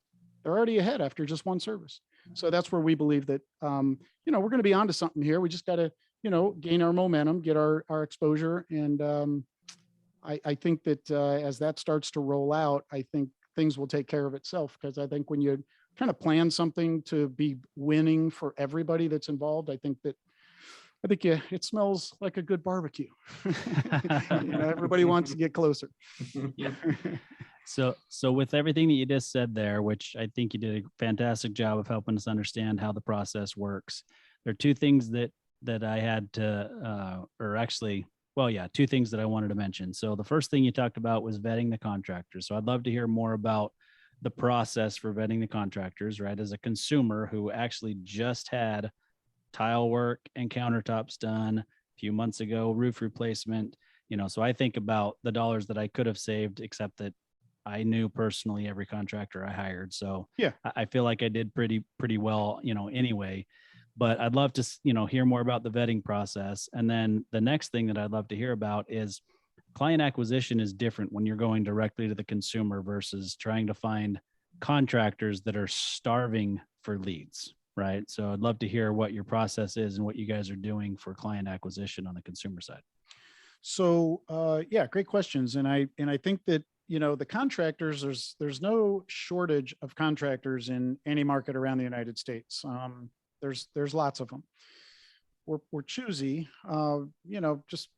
S2: They're already ahead after just one service. So that's where we believe that, we're going to be onto something here. We just got to, gain our momentum, get our exposure. And I think that as that starts to roll out, I think things will take care of itself. Because I think when you kind of plan something to be winning for everybody that's involved, I think it smells like a good barbecue. Everybody wants to get closer.
S1: So with everything that you just said there, which I think you did a fantastic job of helping us understand how the process works, there are 2 things that I had to, two things that I wanted to mention. So the first thing you talked about was vetting the contractors. So I'd love to hear more about the process for vetting the contractors, right? As a consumer who actually just had tile work and countertops done a few months ago, roof replacement, So I think about the dollars that I could have saved, except that I knew personally every contractor I hired. So
S2: Yeah.
S1: I feel like I did pretty well, anyway. But I'd love to, hear more about the vetting process. And then the next thing that I'd love to hear about is client acquisition is different when you're going directly to the consumer versus trying to find contractors that are starving for leads, right? So I'd love to hear what your process is and what you guys are doing for client acquisition on the consumer side.
S2: So yeah, great questions. And I think that, the contractors, there's no shortage of contractors in any market around the United States. There's lots of them. We're choosy, just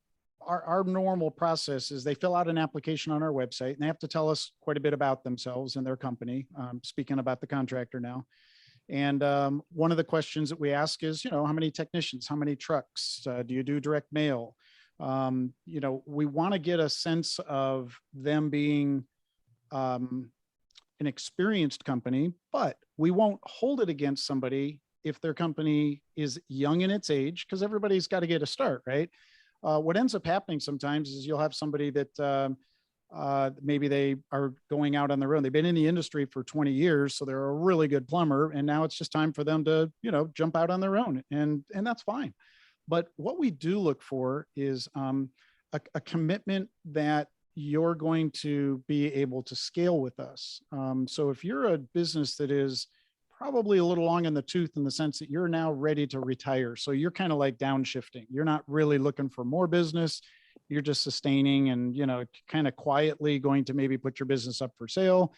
S2: our normal process is they fill out an application on our website and they have to tell us quite a bit about themselves and their company. Speaking about the contractor now. And one of the questions that we ask is, how many technicians, how many trucks, do you do direct mail? We want to get a sense of them being an experienced company, but we won't hold it against somebody if their company is young in its age, because everybody's got to get a start, right? What ends up happening sometimes is you'll have somebody that maybe they are going out on their own. They've been in the industry for 20 years, so they're a really good plumber, and now it's just time for them to, jump out on their own, and that's fine. But what we do look for is a commitment that you're going to be able to scale with us. So if you're a business that is probably a little long in the tooth in the sense that you're now ready to retire, so you're kind of like downshifting. You're not really looking for more business. You're just sustaining and, kind of quietly going to maybe put your business up for sale.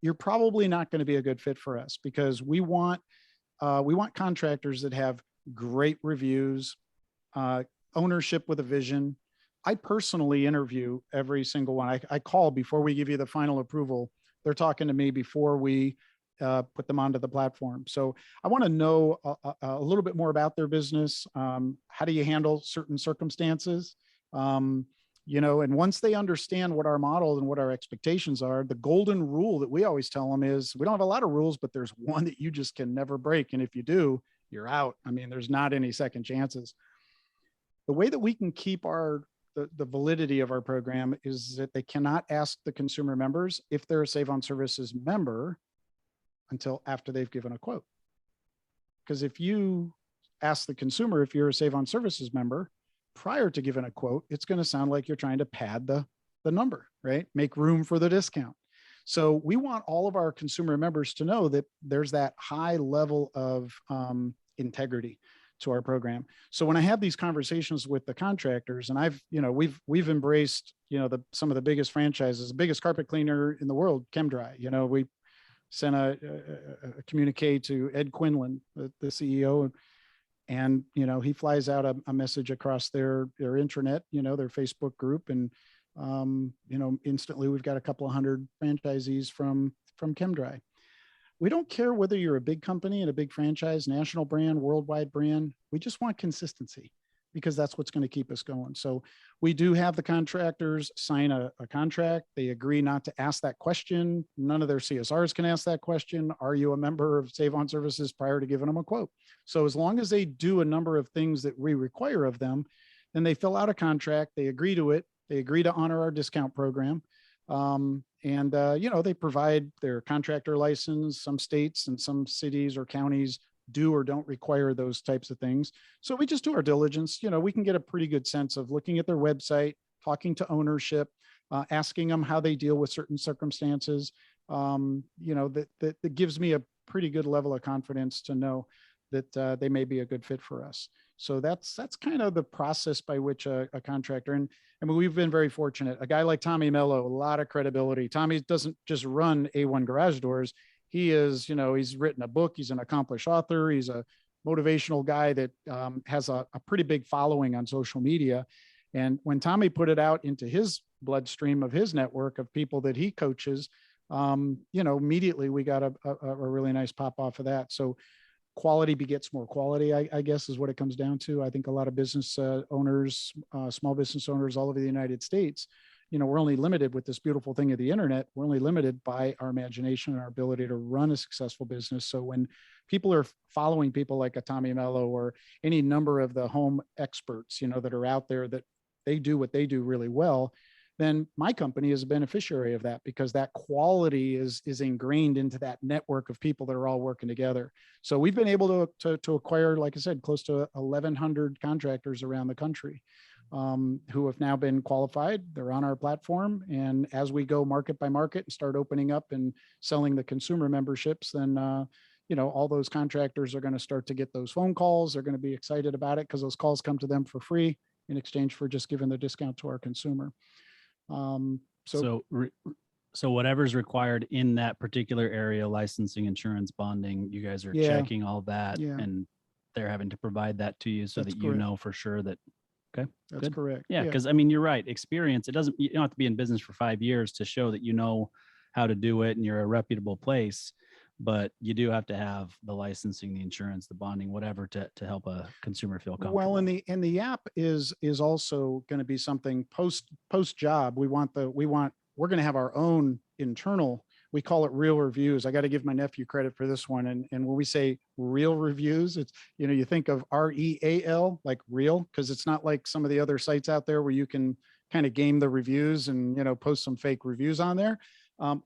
S2: You're probably not going to be a good fit for us because we want contractors that have great reviews, ownership with a vision. I personally interview every single one. I call before we give you the final approval. They're talking to me before we put them onto the platform. So I want to know a little bit more about their business. How do you handle certain circumstances? And once they understand what our model and what our expectations are, the golden rule that we always tell them is we don't have a lot of rules, but there's one that you just can never break. And if you do, you're out. I mean, there's not any second chances. The way that we can keep the validity of our program is that they cannot ask the consumer members if they're a SavonServices member until after they've given a quote. Because if you ask the consumer if you're a SavonServices member prior to giving a quote, it's going to sound like you're trying to pad the number, right? Make room for the discount. So we want all of our consumer members to know that there's that high level of integrity to our program. So when I have these conversations with the contractors, and we've embraced, some of the biggest franchises, the biggest carpet cleaner in the world, ChemDry. We sent a communique to Ed Quinlan, the CEO, and he flies out a message across their intranet, their Facebook group, and instantly we've got a couple of hundred franchisees from ChemDry. We don't care whether you're a big company and a big franchise, national brand, worldwide brand. We just want consistency because that's what's going to keep us going. So we do have the contractors sign a contract. They agree not to ask that question. None of their CSRs can ask that question. Are you a member of SavonServices prior to giving them a quote? So as long as they do a number of things that we require of them, then they fill out a contract. They agree to it. They agree to honor our discount program. They provide their contractor license. Some states and some cities or counties do or don't require those types of things. So we just do our diligence. We can get a pretty good sense of looking at their website, talking to ownership, asking them how they deal with certain circumstances. That gives me a pretty good level of confidence to know that they may be a good fit for us. So that's kind of the process by which a contractor, and I mean, we've been very fortunate. A guy like Tommy Mello, a lot of credibility. Tommy doesn't just run A1 Garage Doors. He is, he's written a book. He's an accomplished author. He's a motivational guy that has a pretty big following on social media. And when Tommy put it out into his bloodstream of his network of people that he coaches, immediately we got a really nice pop off of that. So quality begets more quality, I guess, is what it comes down to. I think a lot of business owners, small business owners all over the United States, we're only limited with this beautiful thing of the internet. We're only limited by our imagination and our ability to run a successful business. So when people are following people like a Tommy Mello or any number of the home experts, that are out there that they do what they do really well, then my company is a beneficiary of that, because that quality is ingrained into that network of people that are all working together. So we've been able to acquire, like I said, close to 1,100 contractors around the country, who have now been qualified. They're on our platform. And as we go market by market and start opening up and selling the consumer memberships, then, all those contractors are going to start to get those phone calls. They're going to be excited about it because those calls come to them for free in exchange for just giving the discount to our consumer.
S1: So whatever's required in that particular area, licensing, insurance, bonding, you guys are checking all that, and they're having to provide that to you so
S2: That's
S1: that you
S2: correct.
S1: know for sure that. Okay,
S2: That's
S1: good.
S2: correct.
S1: Yeah, because I mean, you're right. Experience. You don't have to be in business for 5 years to show that you know how to do it and you're a reputable place. But you do have to have the licensing, the insurance, the bonding, whatever to help a consumer feel comfortable.
S2: Well, and the app is also going to be something post job. We're going to have our own internal, we call it real reviews. I got to give my nephew credit for this one. And when we say real reviews, it's, you think of REAL, like real, because it's not like some of the other sites out there where you can kind of game the reviews and, post some fake reviews on there.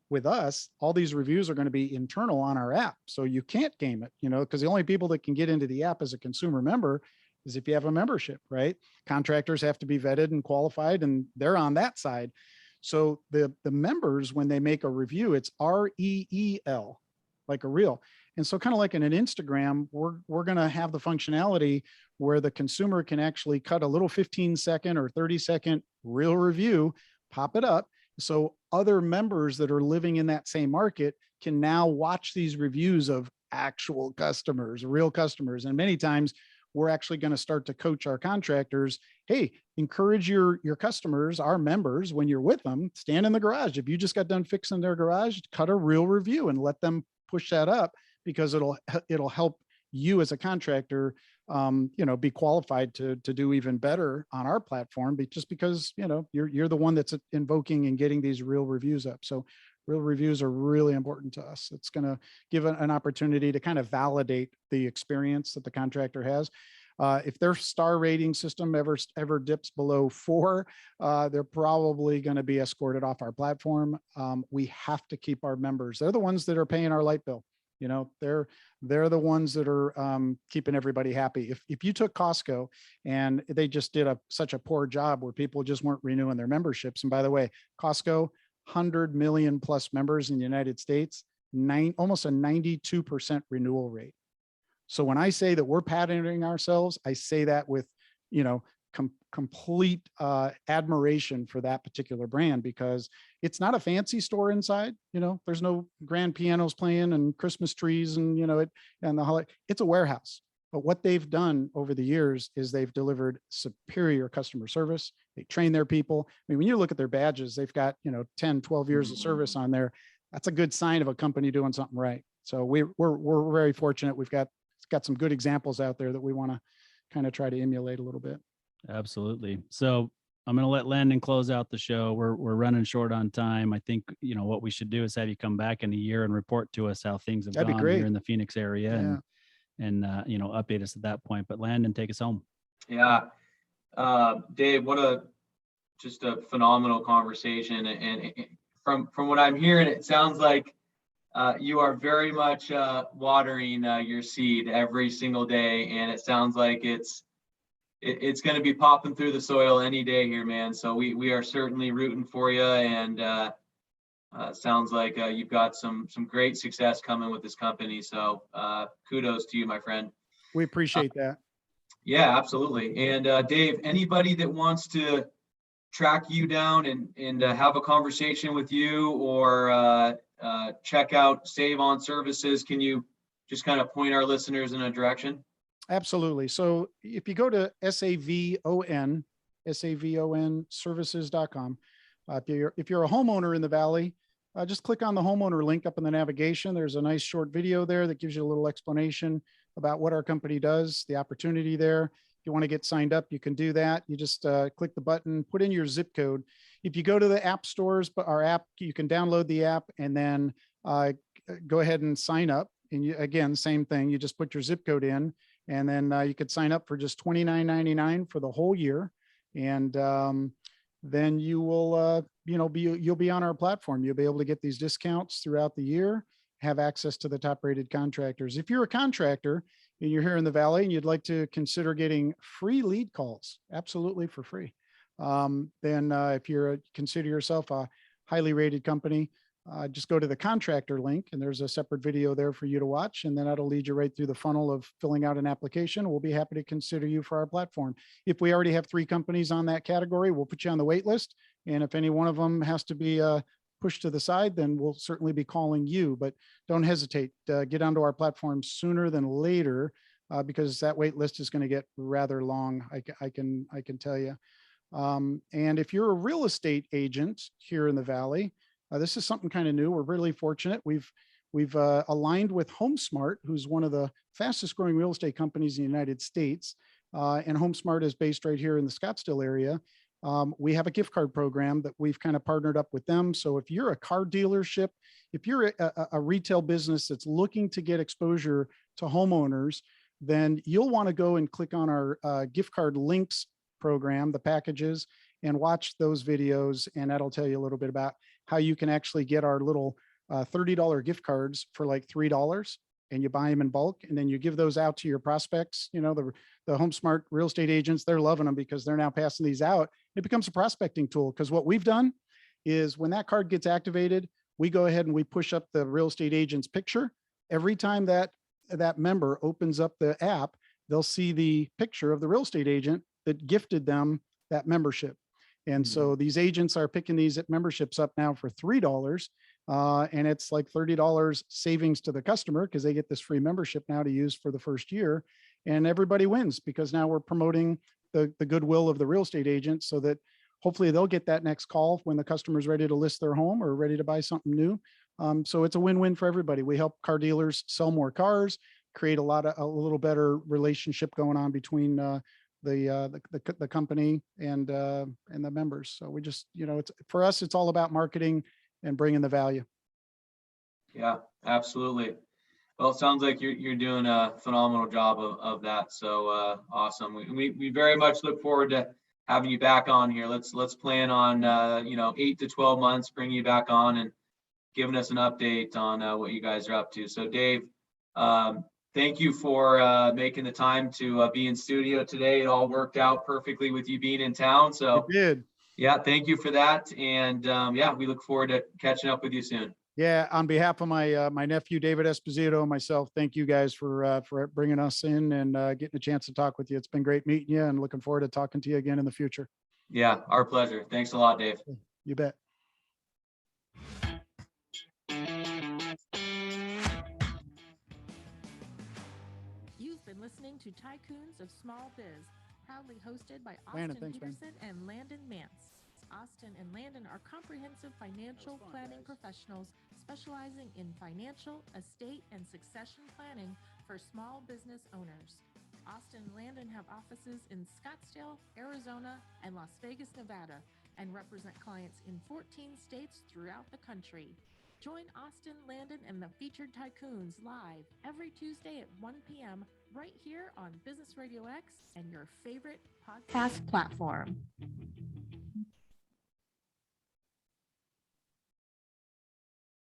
S2: With us, all these reviews are going to be internal on our app. So you can't game it, because the only people that can get into the app as a consumer member is if you have a membership, right? Contractors have to be vetted and qualified, and they're on that side. So the members, when they make a review, it's REEL, like a real. And so kind of like in an Instagram, we're going to have the functionality where the consumer can actually cut a little 15-second or 30-second real review, pop it up. So other members that are living in that same market can now watch these reviews of actual customers, real customers. And many times we're actually going to start to coach our contractors. Hey, encourage your customers, our members, when you're with them, stand in the garage. If you just got done fixing their garage, cut a real review and let them push that up, because it'll help you as a contractor, be qualified to do even better on our platform, just because, you're the one that's invoking and getting these real reviews up. So real reviews are really important to us. It's going to give an opportunity to kind of validate the experience that the contractor has. If their star rating system ever dips below 4, they're probably going to be escorted off our platform. We have to keep our members. They're the ones that are paying our light bill. They're the ones that are keeping everybody happy. If you took Costco and they just did such a poor job where people just weren't renewing their memberships. And by the way, Costco, 100 million plus members in the United States, almost a 92% renewal rate. So when I say that we're patterning ourselves, I say that with, complete admiration for that particular brand, because it's not a fancy store inside. There's no grand pianos playing and Christmas trees and, and the holiday. It's a warehouse. But what they've done over the years is they've delivered superior customer service. They train their people. I mean, when you look at their badges, they've got, 10, 12 years of service on there. That's a good sign of a company doing something right. So we're very fortunate. We've got some good examples out there that we want to kind of try to emulate a little bit.
S1: Absolutely. So I'm going to let Landon close out the show. We're running short on time. I think, what we should do is have you come back in a year and report to us how things have gone here in the Phoenix area, and update us at that point. But Landon, take us home.
S4: Yeah. Dave, just a phenomenal conversation. And from what I'm hearing, it sounds like you are very much watering your seed every single day. And it sounds like it's going to be popping through the soil any day here, man. So we are certainly rooting for you. And sounds like you've got some great success coming with this company. So kudos to you, my friend.
S2: We appreciate that.
S4: Yeah, absolutely. And Dave, anybody that wants to track you down and have a conversation with you, or check out SavonServices, can you just kind of point our listeners in a direction?
S2: Absolutely. So if you go to SavonServices.com, if you're a homeowner in the Valley, just click on the homeowner link up in the navigation. There's a nice short video there that gives you a little explanation about what our company does, the opportunity there. If you want to get signed up, you can do that. You just click the button, put in your zip code. If you go to the app stores, but our app, you can download the app and then go ahead and sign up. And again, same thing. You just put your zip code in, and then you could sign up for just $29.99 for the whole year. And then you will, you'll be on our platform. You'll be able to get these discounts throughout the year, have access to the top rated contractors. If you're a contractor and you're here in the Valley and you'd like to consider getting free lead calls, absolutely for free. Then if consider yourself a highly rated company, just go to the contractor link and there's a separate video there for you to watch. And then that'll lead you right through the funnel of filling out an application. We'll be happy to consider you for our platform. If we already have 3 companies on that category, we'll put you on the wait list. And if any one of them has to be pushed to the side, then we'll certainly be calling you, but don't hesitate. Get onto our platform sooner than later because that wait list is going to get rather long. I can tell you. And if you're a real estate agent here in the Valley, this is something kind of new. We're really fortunate. We've aligned with HomeSmart, who's one of the fastest growing real estate companies in the United States. And HomeSmart is based right here in the Scottsdale area. We have a gift card program that we've kind of partnered up with them. So if you're a car dealership, if you're a retail business that's looking to get exposure to homeowners, then you'll want to go and click on our gift card links program, the packages, and watch those videos. And that'll tell you a little bit about how you can actually get our little $30 gift cards for like $3, and you buy them in bulk, and then you give those out to your prospects. The HomeSmart real estate agents, they're loving them because they're now passing these out. It becomes a prospecting tool, because what we've done is when that card gets activated, we go ahead and we push up the real estate agent's picture. Every time that member opens up the app, they'll see the picture of the real estate agent that gifted them that membership. And so these agents are picking these memberships up now for $3. And it's like $30 savings to the customer because they get this free membership now to use for the first year. And everybody wins because now we're promoting the goodwill of the real estate agent so that hopefully they'll get that next call when the customer's ready to list their home or ready to buy something new. So it's a win-win for everybody. We help car dealers sell more cars, create a little better relationship going on between the company and the members. So we just, it's for us, it's all about marketing and bringing the value.
S4: Yeah, absolutely. Well, it sounds like you're doing a phenomenal job of that. So awesome. We very much look forward to having you back on here. Let's plan on 8 to 12 months, bring you back on and giving us an update on what you guys are up to. So Dave, thank you for making the time to be in studio today. It all worked out perfectly with you being in town. So
S2: it did.
S4: Yeah, thank you for that. And we look forward to catching up with you soon.
S2: Yeah, on behalf of my nephew David Esposito and myself, thank you guys for bringing us in and getting a chance to talk with you. It's been great meeting you, and looking forward to talking to you again in the future.
S4: Yeah, our pleasure. Thanks a lot, Dave.
S2: You bet.
S3: You've been listening to Tycoons of Small Biz, proudly hosted by
S2: Landon,
S3: Austin
S2: thanks, man.
S3: Peterson and Landon Mance. Austin and Landon are comprehensive financial planning professionals specializing in financial, estate, and succession planning for small business owners. Austin and Landon have offices in Scottsdale, Arizona, and Las Vegas, Nevada, and represent clients in 14 states throughout the country. Join Austin, Landon, and the featured Tycoons live every Tuesday at 1 p.m. right here on Business Radio X and your favorite podcast platform.